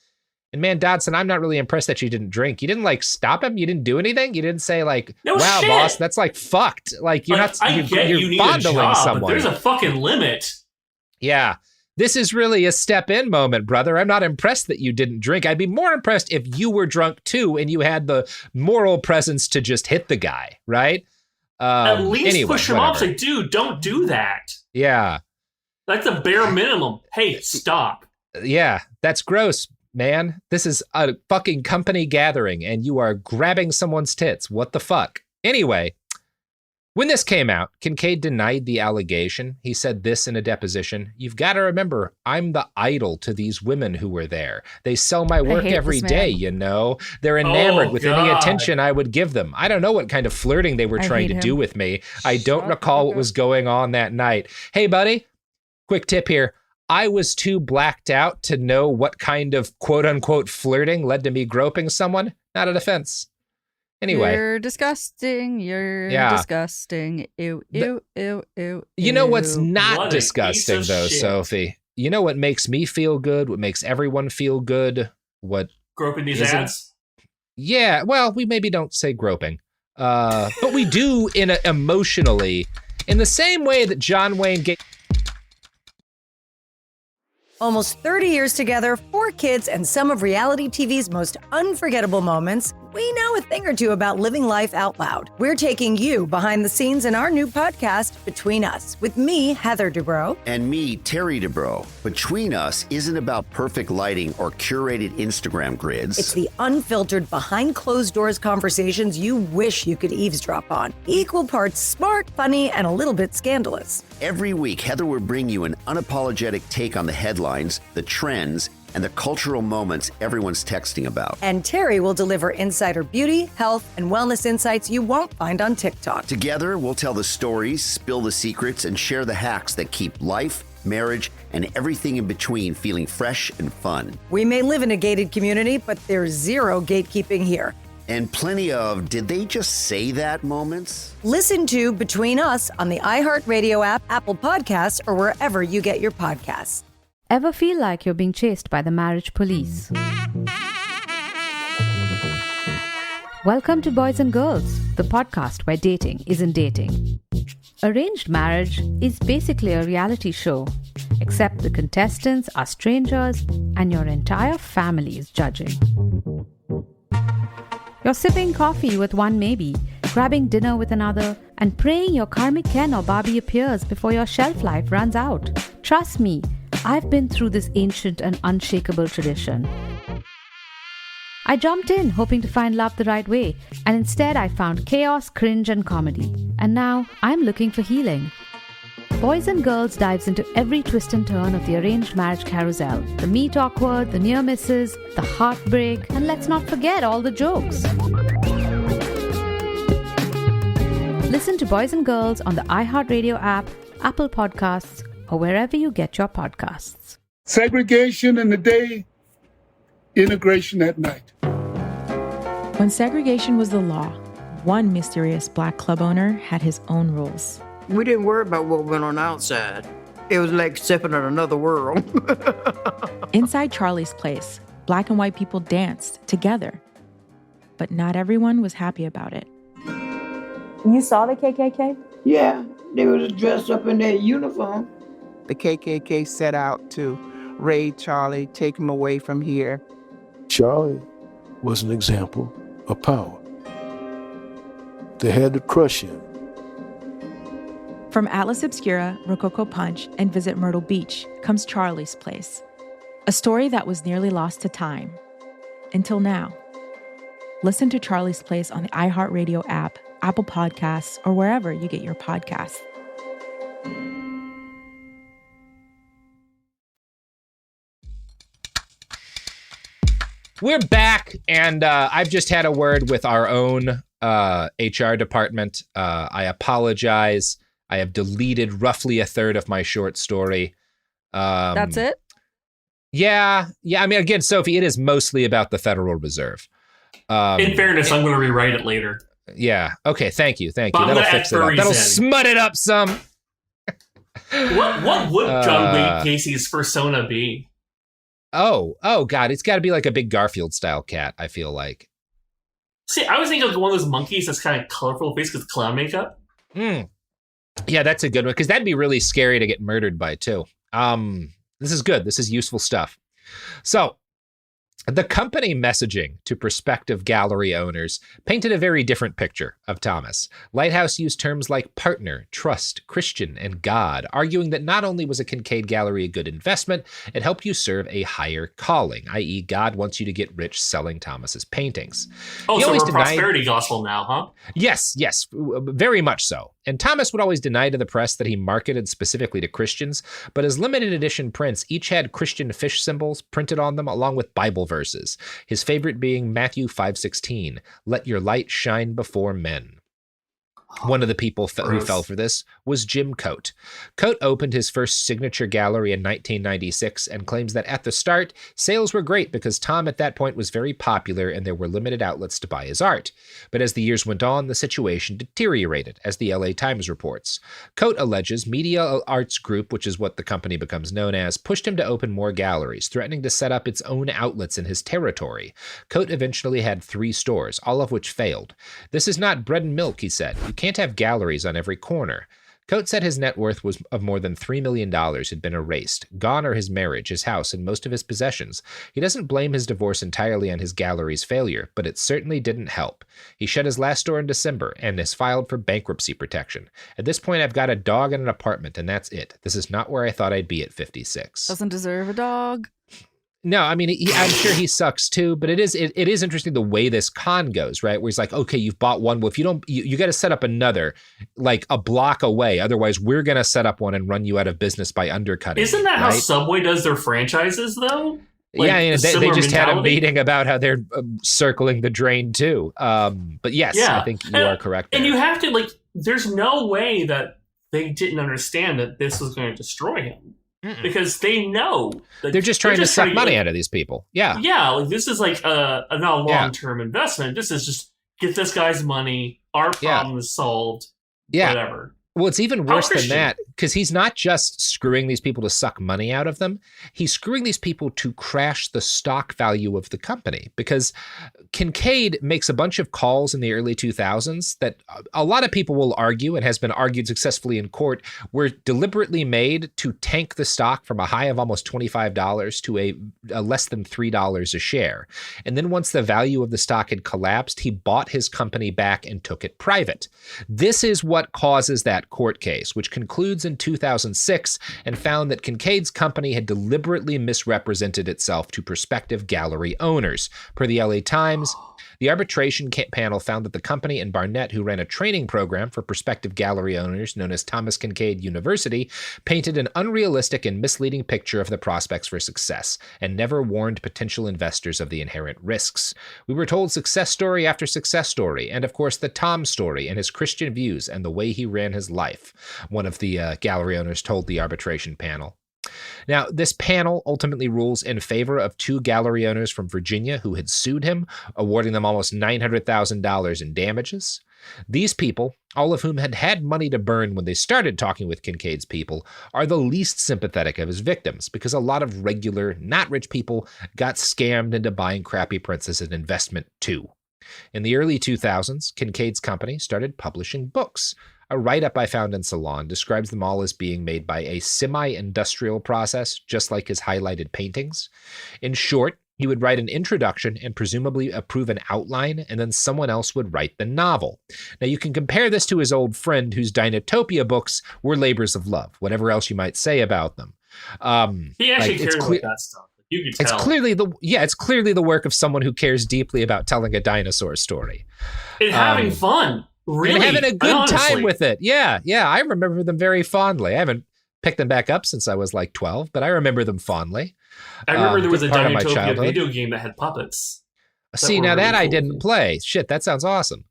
And man, Dodson, I'm not really impressed that you didn't drink. You didn't like stop him. You didn't do anything. You didn't say like, no wow, shit. Boss, that's like fucked. Like you're not, you're you need fondling a job, someone. But there's a fucking limit. Yeah. This is really a step in moment, brother. I'm not impressed that you didn't drink. I'd be more impressed if you were drunk too and you had the moral presence to just hit the guy, right? At least anyway, push him off. Say, dude, don't do that. Yeah. That's a bare minimum. Hey, stop. Yeah, that's gross, man. This is a fucking company gathering and you are grabbing someone's tits. What the fuck? Anyway, when this came out, Kinkade denied the allegation. He said this in a deposition: "You've got to remember, I'm the idol to these women who were there. They sell my work every day, you know. They're enamored with any attention I would give them. I don't know what kind of flirting they were trying to do with me. I don't recall what was going on that night." Hey, buddy, quick tip here. I was too blacked out to know what kind of quote-unquote flirting led to me groping someone. Not a defense. Anyway. You're disgusting. You're disgusting. Ew, ew, ew, ew. You know what's not What disgusting, though, shit. Sophie? You know what makes me feel good? What makes everyone feel good? What Groping these ads? Yeah, well, we maybe don't say groping. But we do emotionally, in the same way that John Wayne gave... Almost 30 years together, 4 kids, and some of reality TV's most unforgettable moments, we know a thing or two about living life out loud. We're taking you behind the scenes in our new podcast, Between Us, with me, Heather Dubrow. And me, Terry Dubrow. Between Us isn't about perfect lighting or curated Instagram grids. It's the unfiltered, behind closed doors conversations you wish you could eavesdrop on. Equal parts smart, funny, and a little bit scandalous. Every week, Heather will bring you an unapologetic take on the headlines, the trends, and the cultural moments everyone's texting about. And Terry will deliver insider beauty, health, and wellness insights you won't find on TikTok. Together, we'll tell the stories, spill the secrets, and share the hacks that keep life, marriage, and everything in between feeling fresh and fun. We may live in a gated community, but there's zero gatekeeping here. And plenty of "did they just say that" moments. Listen to Between Us on the iHeartRadio app, Apple Podcasts, or wherever you get your podcasts. Ever feel like you're being chased by the marriage police? Welcome to Boys and Girls, the podcast where dating isn't dating. Arranged marriage is basically a reality show, except the contestants are strangers and your entire family is judging. You're sipping coffee with one maybe, grabbing dinner with another, and praying your karmic Ken or Barbie appears before your shelf life runs out. Trust me, I've been through this ancient and unshakable tradition. I jumped in hoping to find love the right way, and instead I found chaos, cringe, and comedy. And now I'm looking for healing. Boys and Girls dives into every twist and turn of the arranged marriage carousel. The meet awkward, the near misses, the heartbreak, and let's not forget all the jokes. Listen to Boys and Girls on the iHeartRadio app, Apple Podcasts, or wherever you get your podcasts. Segregation in the day, integration at night. When segregation was the law, one mysterious black club owner had his own rules. We didn't worry about what went on outside. It was like stepping in another world. Inside Charlie's place, black and white people danced together. But not everyone was happy about it. You saw the KKK? Yeah, they was dressed up in their uniform. The KKK set out to raid Charlie, take him away from here. Charlie was an example of power. They had to crush him. From Atlas Obscura, Rococo Punch, and Visit Myrtle Beach comes Charlie's Place, a story that was nearly lost to time. Until now. Listen to Charlie's Place on the iHeartRadio app, Apple Podcasts, or wherever you get your podcasts. We're back, and I've just had a word with our own HR department. I apologize. I have deleted roughly a third of my short story. That's it? Yeah. I mean, again, Sophie, it is mostly about the Federal Reserve. In fairness, I'm going to rewrite it later. Yeah. Okay. Thank you. That'll fix it up. That'll smut it up some. What would John Wayne Gacy's persona be? Oh God! It's got to be like a big Garfield style cat. I feel like. See, I was thinking of one of those monkeys that's kind of colorful face with clown makeup. Yeah, that's a good one because that'd be really scary to get murdered by too. This is good. This is useful stuff. So, the company messaging to prospective gallery owners painted a very different picture of Thomas. Lighthouse used terms like partner, trust, Christian, and God, arguing that not only was a Kinkade gallery a good investment, it helped you serve a higher calling, i.e. God wants you to get rich selling Thomas's paintings. Oh, so we're a prosperity gospel now, huh? Yes, very much so. And Thomas would always deny to the press that he marketed specifically to Christians, but his limited edition prints each had Christian fish symbols printed on them along with Bible verses, his favorite being Matthew 5:16, "Let your light shine before men." One of the people who fell for this was Jim Coate. Coate opened his first signature gallery in 1996 and claims that at the start, sales were great because Tom at that point was very popular and there were limited outlets to buy his art. But as the years went on, the situation deteriorated, as the LA Times reports. Coate alleges Media Arts Group, which is what the company becomes known as, pushed him to open more galleries, threatening to set up its own outlets in his territory. Coate eventually had 3 stores, all of which failed. "This is not bread and milk," he said. "You can't have galleries on every corner." Coate said his net worth was of more than $3 million had been erased. Gone are his marriage, his house, and most of his possessions. He doesn't blame his divorce entirely on his gallery's failure, but it certainly didn't help. He shut his last store in December and has filed for bankruptcy protection. "At this point, I've got a dog and an apartment, and that's it. This is not where I thought I'd be at 56. Doesn't deserve a dog. No, I mean, I'm sure he sucks too, but it is interesting the way this con goes, right? Where he's like, okay, you've bought one. Well, if you don't, you got to set up another like a block away. Otherwise, we're going to set up one and run you out of business by undercutting. Isn't that how Subway does their franchises though? Like, they just had a meeting about how they're circling the drain too. But yes, I think you are correct there. And you have to there's no way that they didn't understand that this was going to destroy him. Because they know they're just trying to suck money out of these people. Yeah. This is like not a long-term investment. This is just get this guy's money. Our problem is solved. Whatever. Well, it's even worse than that because he's not just screwing these people to suck money out of them. He's screwing these people to crash the stock value of the company because Kinkade makes a bunch of calls in the early 2000s that a lot of people will argue and has been argued successfully in court were deliberately made to tank the stock from a high of almost $25 to a less than $3 a share. And then once the value of the stock had collapsed, he bought his company back and took it private. This is what causes that court case, which concludes in 2006 and found that Kinkade's company had deliberately misrepresented itself to prospective gallery owners. Per the LA Times, the arbitration panel found that the company and Barnett, who ran a training program for prospective gallery owners known as Thomas Kincade University, painted an unrealistic and misleading picture of the prospects for success and never warned potential investors of the inherent risks. We were told success story after success story, and of course the Tom story and his Christian views and the way he ran his life, one of the gallery owners told the arbitration panel. Now, this panel ultimately rules in favor of 2 gallery owners from Virginia who had sued him, awarding them almost $900,000 in damages. These people, all of whom had had money to burn when they started talking with Kinkade's people, are the least sympathetic of his victims because a lot of regular, not rich people got scammed into buying crappy prints as an investment too. In the early 2000s, Kinkade's company started publishing books. A write-up I found in Salon describes them all as being made by a semi-industrial process, just like his highlighted paintings. In short, he would write an introduction and presumably approve an outline, and then someone else would write the novel. Now, you can compare this to his old friend whose Dinotopia books were labors of love, whatever else you might say about them. He actually cared about that stuff. You could tell. It's clearly the work of someone who cares deeply about telling a dinosaur story. And having fun. Really? And having a good time with it. Yeah. I remember them very fondly. I haven't picked them back up since I was like 12, but I remember them fondly. I remember there was a Dinotopia video game that had puppets. See, now that I didn't play. Shit, that sounds awesome.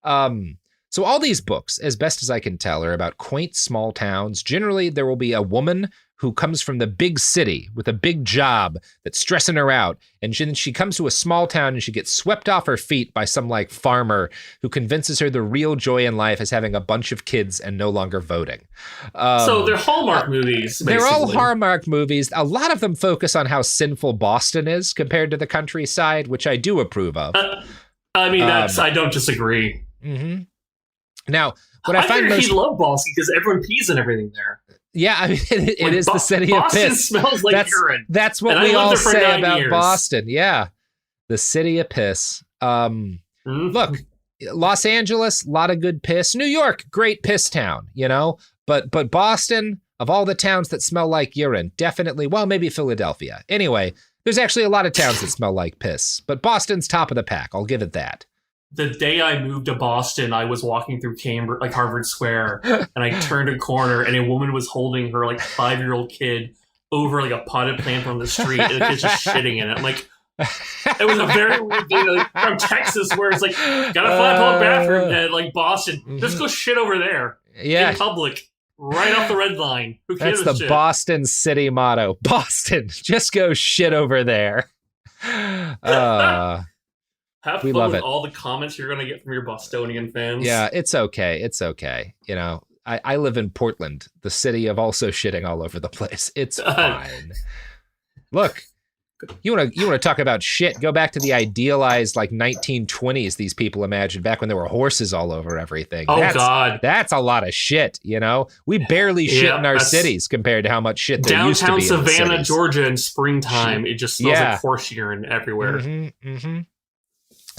So all these books, as best as I can tell, are about quaint small towns. Generally, there will be a woman who comes from the big city with a big job that's stressing her out. And then she comes to a small town and she gets swept off her feet by some like farmer who convinces her the real joy in life is having a bunch of kids and no longer voting. So they're Hallmark movies, basically. They're all Hallmark movies. A lot of them focus on how sinful Boston is compared to the countryside, which I do approve of. I mean, I don't disagree. Mm-hmm. Now, what I find most... he'd love Boston because everyone pees and everything there. Yeah, I mean, it is the city of Boston piss. Smells like urine. That's what we all say about Boston. Yeah, the city of piss. Look, Los Angeles, a lot of good piss. New York, great piss town, you know. But Boston, of all the towns that smell like urine, definitely. Well, maybe Philadelphia. Anyway, there's actually a lot of towns that smell like piss, but Boston's top of the pack. I'll give it that. The day I moved to Boston, I was walking through Cambridge, like Harvard Square, and I turned a corner, and a woman was holding her like 5-year-old kid over like a potted plant on the street, and the kid's just shitting in it. I'm like, it was a very weird day, like, from Texas, where it's like, gotta find a public bathroom, and like Boston, just go shit over there, in public, right off the red line. Who cares? That's the Boston city motto. Boston, just go shit over there. Have we fun love with it. all the comments you're going to get from your Bostonian fans. Yeah, it's okay. It's okay. You know, I live in Portland, the city of also shitting all over the place. It's fine. Look, you want to talk about shit? Go back to the idealized like 1920s. These people imagined back when there were horses all over everything. Oh, God, that's a lot of shit. You know, we barely shit in our cities compared to how much shit there used to be. Downtown Savannah, in Georgia, in springtime, it just smells like horse urine everywhere. Mm-hmm.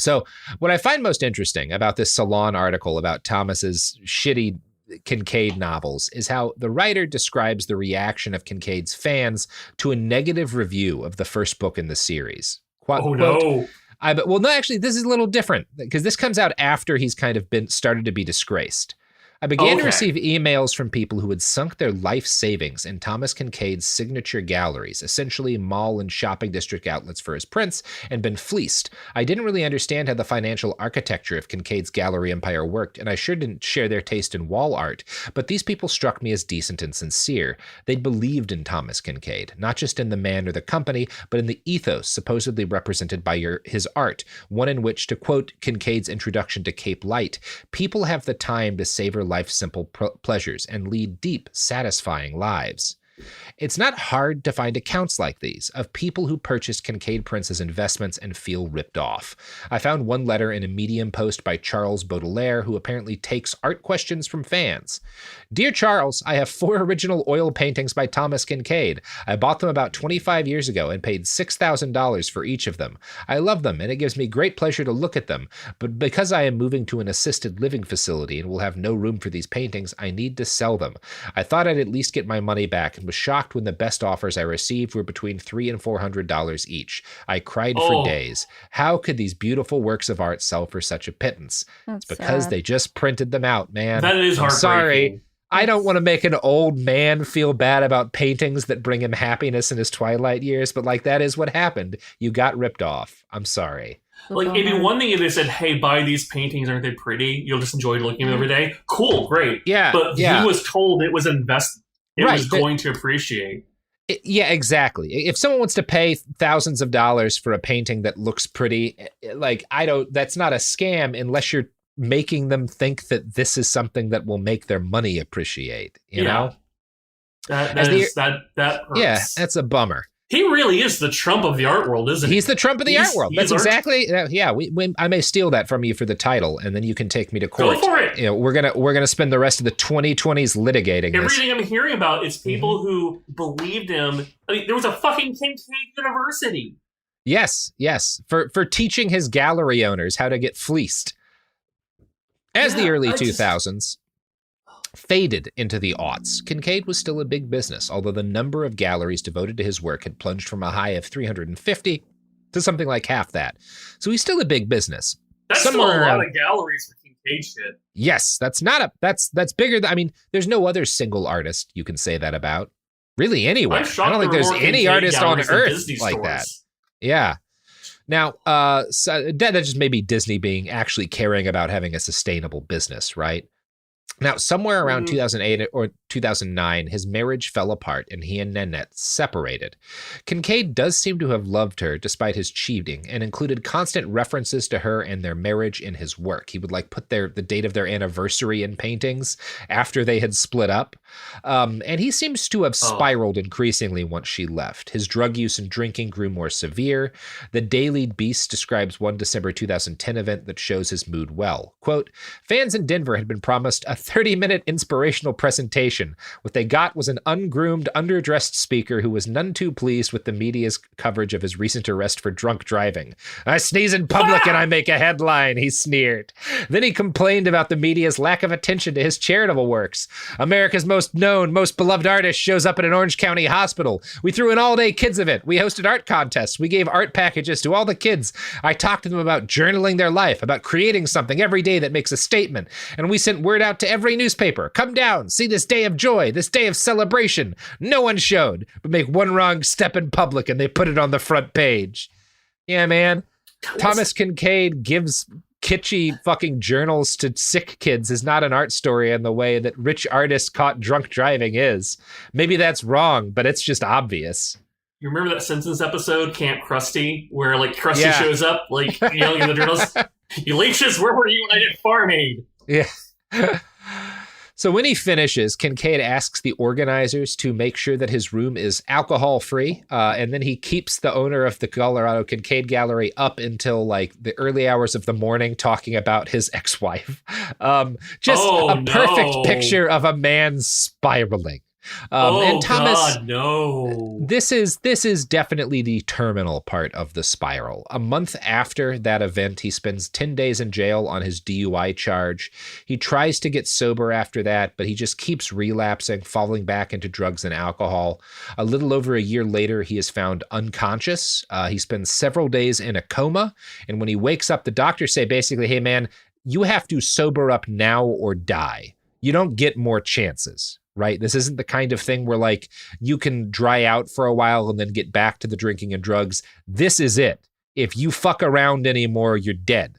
So what I find most interesting about this Salon article about Thomas's shitty Kinkade novels is how the writer describes the reaction of Kinkade's fans to a negative review of the first book in the series. No. Well, no, actually, this is a little different because this comes out after he's kind of started to be disgraced. I began to receive emails from people who had sunk their life savings in Thomas Kinkade's signature galleries, essentially mall and shopping district outlets for his prints, and been fleeced. I didn't really understand how the financial architecture of Kinkade's gallery empire worked, and I sure didn't share their taste in wall art, but these people struck me as decent and sincere. They believed in Thomas Kincade, not just in the man or the company, but in the ethos supposedly represented by his art, one in which, to quote Kincade's introduction to Cape Light, people have the time to savor life's simple pleasures and lead deep, satisfying lives. It's not hard to find accounts like these of people who purchased Kinkade prints as investments and feel ripped off. I found one letter in a Medium post by Charles Baudelaire, who apparently takes art questions from fans. Dear Charles, I have 4 original oil paintings by Thomas Kincade. I bought them about 25 years ago and paid $6,000 for each of them. I love them, and it gives me great pleasure to look at them, but because I am moving to an assisted living facility and will have no room for these paintings, I need to sell them. I thought I'd at least get my money back and was shocked when the best offers I received were between $300 and $400 each. I cried for days. How could these beautiful works of art sell for such a pittance? That's it's because sad. they just printed them out, man. That is I'm heartbreaking. sorry. I don't want to make an old man feel bad about paintings that bring him happiness in his twilight years, but like that is what happened. You got ripped off. I'm sorry. Like, it'd be one thing if they said, hey, buy these paintings, aren't they pretty? You'll just enjoy looking at them every day. Cool, great. Yeah. But he was told it was was going to appreciate. Yeah, exactly. If someone wants to pay thousands of dollars for a painting that looks pretty, like, that's not a scam unless you're making them think that this is something that will make their money appreciate, you know? That hurts. Yeah, that's a bummer. He really is the Trump of the art world, isn't he? He's the Trump of the art world. That's exactly. Yeah, I may steal that from you for the title, and then you can take me to court. Go for it. You know, we're gonna spend the rest of the 2020s litigating Everything I'm hearing about is people who believed him. I mean, there was a fucking Kinkade University. Yes, for teaching his gallery owners how to get fleeced. As the early 2000s faded into the aughts, Kinkade was still a big business, although the number of galleries devoted to his work had plunged from a high of 350 to something like half that. So he's still a big business. That's still a lot of galleries for Kinkade shit. Yes, that's bigger than, I mean, there's no other single artist you can say that about. Really anywhere. I don't think there's any artist on earth like that. Yeah. Now, so that just may be Disney being actually caring about having a sustainable business, right? Now, somewhere around 2008 or 2009, his marriage fell apart and he and Nanette separated. Kincade does seem to have loved her despite his cheating and included constant references to her and their marriage in his work. He would like put the date of their anniversary in paintings after they had split up. And he seems to have spiraled increasingly once she left. His drug use and drinking grew more severe. The Daily Beast describes one December 2010 event that shows his mood well. Quote, fans in Denver had been promised a 30-minute inspirational presentation. What they got was an ungroomed, underdressed speaker who was none too pleased with the media's coverage of his recent arrest for drunk driving. I sneeze in public and I make a headline, he sneered. Then he complained about the media's lack of attention to his charitable works. America's most known, most beloved artist shows up at an Orange County hospital. We threw an all-day kids event. We hosted art contests. We gave art packages to all the kids. I talked to them about journaling their life, about creating something every day that makes a statement. And we sent word out to every newspaper. Come down, see this day of joy, this day of celebration. No one showed, but make one wrong step in public and they put it on the front page. Yeah, man. Thomas Kincade gives kitschy fucking journals to sick kids is not an art story in the way that rich artists caught drunk driving is. Maybe that's wrong, but it's just obvious. You remember that Simpsons episode, Camp Krusty, where like Krusty shows up, like yelling at the journalists, "You leeches, where were you when I did Farm Aid?" Yeah. So when he finishes, Kincade asks the organizers to make sure that his room is alcohol-free, and then he keeps the owner of the Colorado Kinkade Gallery up until like the early hours of the morning talking about his ex-wife. Perfect picture of a man spiraling. And Thomas, God, no. This is definitely the terminal part of the spiral. A month after that event, he spends 10 days in jail on his DUI charge. He tries to get sober after that, but he just keeps relapsing, falling back into drugs and alcohol. A little over a year later, he is found unconscious. He spends several days in a coma, and when he wakes up, the doctors say basically, hey man, you have to sober up now or die. You don't get more chances. Right? This isn't the kind of thing where like you can dry out for a while and then get back to the drinking and drugs. This is it. If you fuck around anymore, you're dead.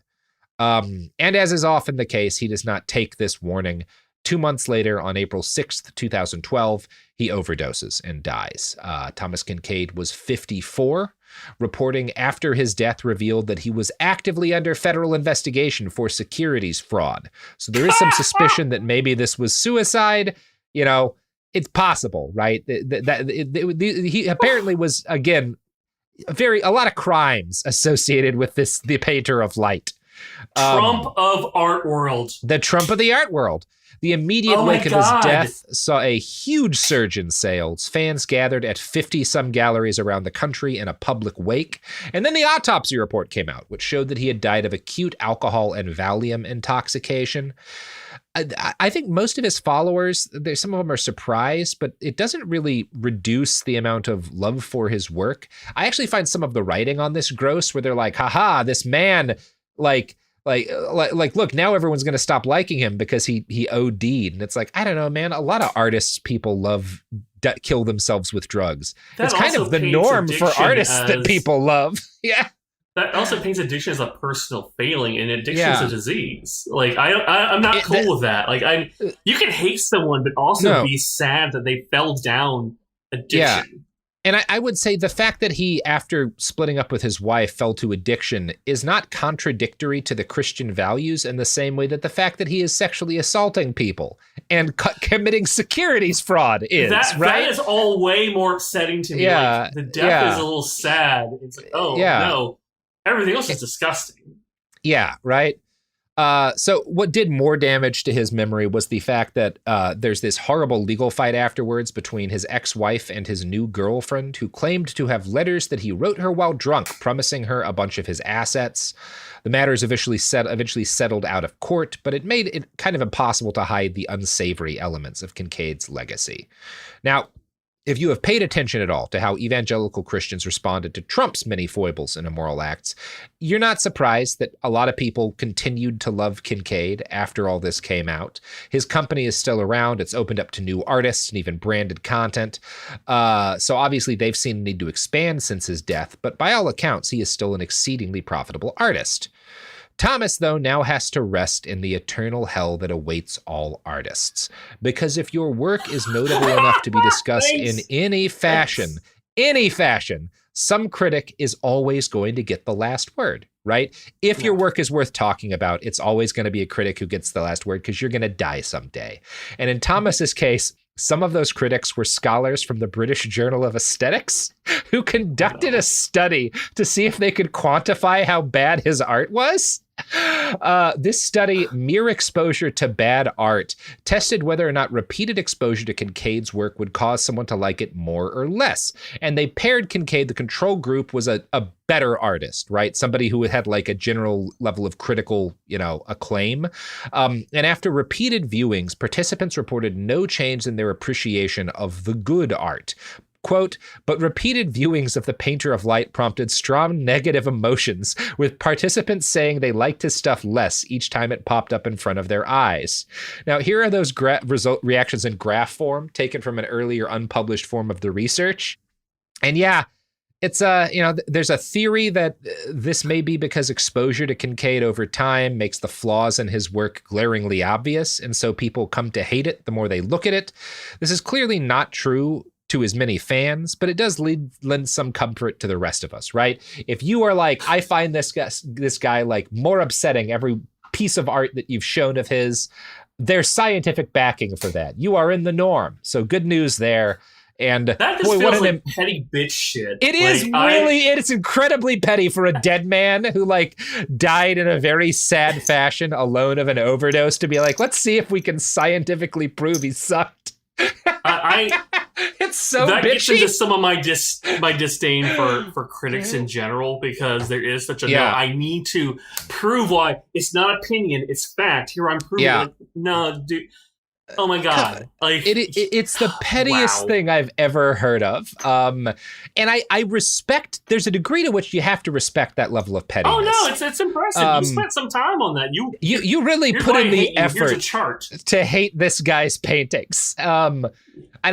And as is often the case, he does not take this warning. 2 months later, on April 6th, 2012, he overdoses and dies. Thomas Kincade was 54. Reporting after his death revealed that he was actively under federal investigation for securities fraud. So there is some suspicion that maybe this was suicide. You know, it's possible, right? He apparently was, again, a lot of crimes associated with the painter of light. Trump of art world. The Trump of the art world. The immediate wake of his death saw a huge surge in sales. Fans gathered at 50-some galleries around the country in a public wake. And then the autopsy report came out, which showed that he had died of acute alcohol and Valium intoxication. I think most of his followers, some of them are surprised, but it doesn't really reduce the amount of love for his work. I actually find some of the writing on this gross, where they're like, haha, this man, like, look, now everyone's going to stop liking him because he OD'd. And it's like, I don't know, man, a lot of artists people love kill themselves with drugs. It's kind of the norm for artists that people love. Yeah. That also paints addiction as a personal failing, and addiction is a disease. Like I'm not cool with that. Like you can hate someone, but also be sad that they fell down addiction. Yeah. And I would say the fact that he, after splitting up with his wife, fell to addiction is not contradictory to the Christian values in the same way that the fact that he is sexually assaulting people and committing securities fraud is, right? That is all way more upsetting to me. Yeah. Like, the death is a little sad. It's like, no. Everything else is disgusting. Yeah, right? So what did more damage to his memory was the fact that there's this horrible legal fight afterwards between his ex-wife and his new girlfriend, who claimed to have letters that he wrote her while drunk, promising her a bunch of his assets. The matter is eventually settled out of court, but it made it kind of impossible to hide the unsavory elements of Kincade's legacy. Now, if you have paid attention at all to how evangelical Christians responded to Trump's many foibles and immoral acts, you're not surprised that a lot of people continued to love Kincade after all this came out. His company is still around. It's opened up to new artists and even branded content. So obviously they've seen a need to expand since his death, but by all accounts, he is still an exceedingly profitable artist. Thomas, though, now has to rest in the eternal hell that awaits all artists. Because if your work is notable enough to be discussed in any fashion, some critic is always going to get the last word, right? If your work is worth talking about, it's always going to be a critic who gets the last word because you're going to die someday. And in Thomas's case, some of those critics were scholars from the British Journal of Aesthetics who conducted a study to see if they could quantify how bad his art was. This study, Mere Exposure to Bad Art, tested whether or not repeated exposure to Kincade's work would cause someone to like it more or less. And they paired Kinkade, the control group was a better artist, right? Somebody who had like a general level of critical, acclaim. And after repeated viewings, participants reported no change in their appreciation of the good art. Quote, but repeated viewings of the Painter of Light prompted strong negative emotions, with participants saying they liked his stuff less each time it popped up in front of their eyes. Now, here are those reactions in graph form, taken from an earlier unpublished form of the research. And yeah, it's there's a theory that this may be because exposure to Kinkade over time makes the flaws in his work glaringly obvious, and so people come to hate it the more they look at it. This is clearly not true to his many fans, but it does lend some comfort to the rest of us, right? If you are like, I find this guy like more upsetting every piece of art that you've shown of his, there's scientific backing for that. You are in the norm. So good news there. And that just feels like petty bitch shit. It is it's incredibly petty for a dead man who like died in a very sad fashion alone of an overdose to be like, let's see if we can scientifically prove he sucked. It's so that bitchy. Gets into some of my disdain for critics in general, because there is such a no, I need to prove why it's not opinion, it's fact. Here I'm proving like, no, dude. Oh my god! Like it's the pettiest thing I've ever heard of. And I respect. There's a degree to which you have to respect that level of pettiness. Oh no, it's impressive. You spent some time on that. You really put in the effort to hate this guy's paintings. And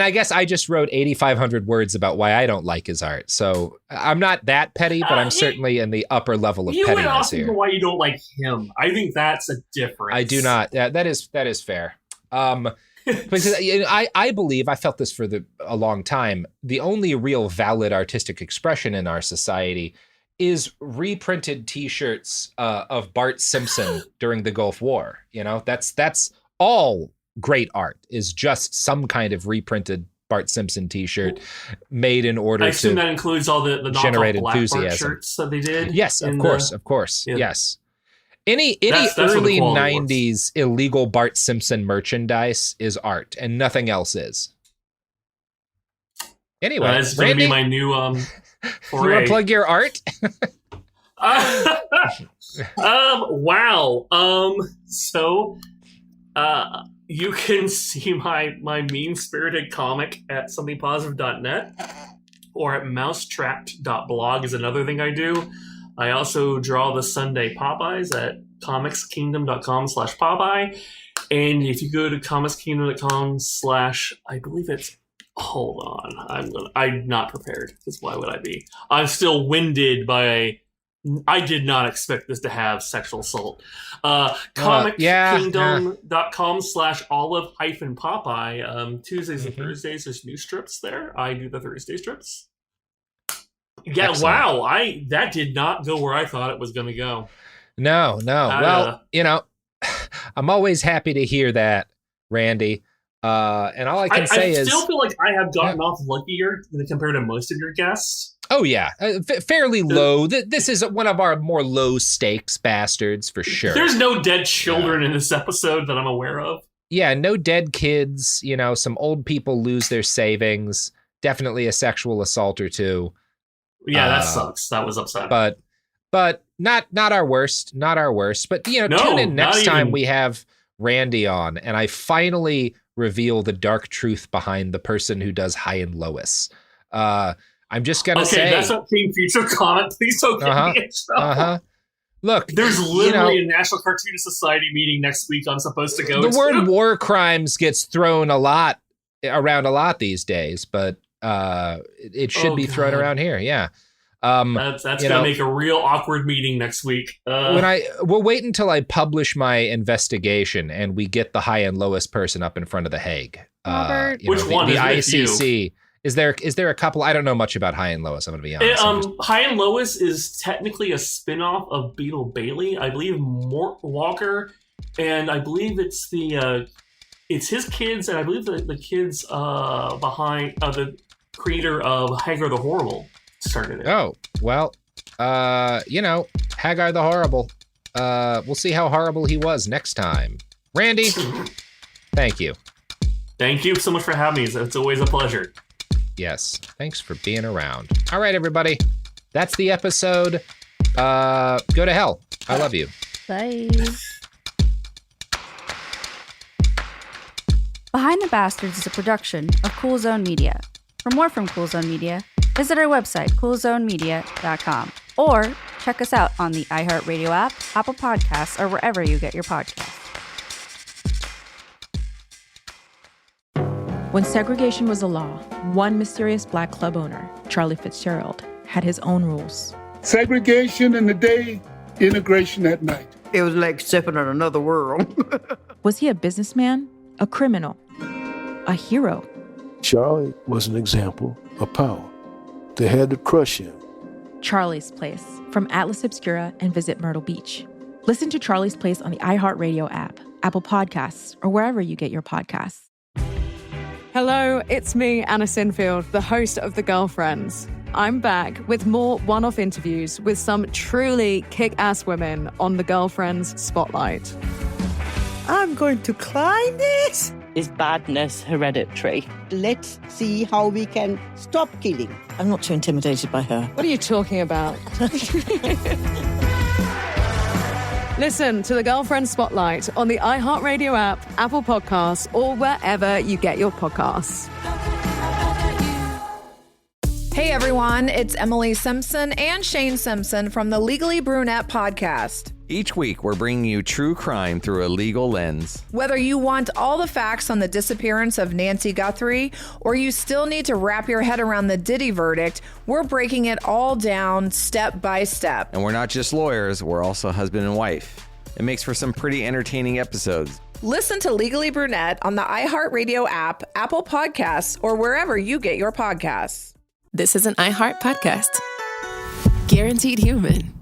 I guess I just wrote 8,500 words about why I don't like his art. So I'm not that petty, but I'm certainly in the upper level of pettiness went off here. Into why you don't like him. I think that's a difference. I do not. That is fair. Because I believe, I felt this for a long time, the only real valid artistic expression in our society is reprinted T-shirts of Bart Simpson during the Gulf War. That's all great art, is just some kind of reprinted Bart Simpson T-shirt made in order to. I assume that includes all the generate Black enthusiasm. Bart shirts that they did. Yes, of course. Yeah. Yes. Any early 90s illegal Bart Simpson merchandise is art, and nothing else is. Anyway, it's going to be my new you want to plug your art? Wow. So you can see my mean-spirited comic at somethingpositive.net, or at mousetrapped.blog is another thing I do. I also draw the Sunday Popeyes at comicskingdom.com/Popeye. And if you go to comicskingdom.com/ I believe it's, hold on, I'm not prepared, because why would I be? I'm still winded by, I did not expect this to have sexual assault. comicskingdom.com/olive-popeye. Tuesdays and Thursdays, there's new strips there. I do the Thursday strips. Yeah, excellent. Wow. That did not go where I thought it was going to go. No. Well, I'm always happy to hear that, Randy. And all I can say is, I still feel like I have gotten off luckier compared to most of your guests. Oh yeah, fairly low. This is one of our more low stakes bastards for sure. There's no dead children in this episode that I'm aware of. Yeah, no dead kids. Some old people lose their savings. Definitely a sexual assault or two. Yeah, that sucks. That was upsetting. But not our worst. Not our worst. But tune in next time we have Randy on, and I finally reveal the dark truth behind the person who does High and Lois. I'm just gonna say that's a King Future comment. Please don't get me in trouble. Look, there's literally a National Cartoonist Society meeting next week I'm supposed to go to. The word war crimes gets thrown around a lot these days, but it should be thrown around here. Yeah. That's gonna make a real awkward meeting next week. We'll wait until I publish my investigation and we get the high and lowest person up in front of the Hague. Which one? The ICC. Is there a couple? I don't know much about High and Lowest. I'm going to be honest. High and Lowest is technically a spin-off of Beetle Bailey. I believe Mort Walker, and I believe it's it's his kids, and I believe the kids behind the creator of Hagar the Horrible started it. Oh, well, Hagar the Horrible. We'll see how horrible he was next time. Randy, thank you. Thank you so much for having me. It's always a pleasure. Yes, thanks for being around. All right, everybody. That's the episode. Go to hell. I love you. Bye. Behind the Bastards is a production of Cool Zone Media. For more from Cool Zone Media, visit our website, coolzonemedia.com, or check us out on the iHeartRadio app, Apple Podcasts, or wherever you get your podcasts. When segregation was a law, one mysterious black club owner, Charlie Fitzgerald, had his own rules. Segregation in the day, integration at night. It was like stepping in another world. Was he a businessman, a criminal, a hero? Charlie was an example of power. They had to crush him. Charlie's Place, from Atlas Obscura and Visit Myrtle Beach. Listen to Charlie's Place on the iHeartRadio app, Apple Podcasts, or wherever you get your podcasts. Hello, it's me, Anna Sinfield, the host of The Girlfriends. I'm back with more one-off interviews with some truly kick-ass women on The Girlfriends Spotlight. I'm going to climb this. Is badness hereditary? Let's see how we can stop killing. I'm not too intimidated by her. What are you talking about? Listen to The Girlfriend Spotlight on the iHeartRadio app, Apple Podcasts, or wherever you get your podcasts. Hey everyone, it's Emily Simpson and Shane Simpson from the Legally Brunette podcast. Each week, we're bringing you true crime through a legal lens. Whether you want all the facts on the disappearance of Nancy Guthrie, or you still need to wrap your head around the Diddy verdict, we're breaking it all down step by step. And we're not just lawyers, we're also husband and wife. It makes for some pretty entertaining episodes. Listen to Legally Brunette on the iHeartRadio app, Apple Podcasts, or wherever you get your podcasts. This is an iHeart podcast. Guaranteed Human.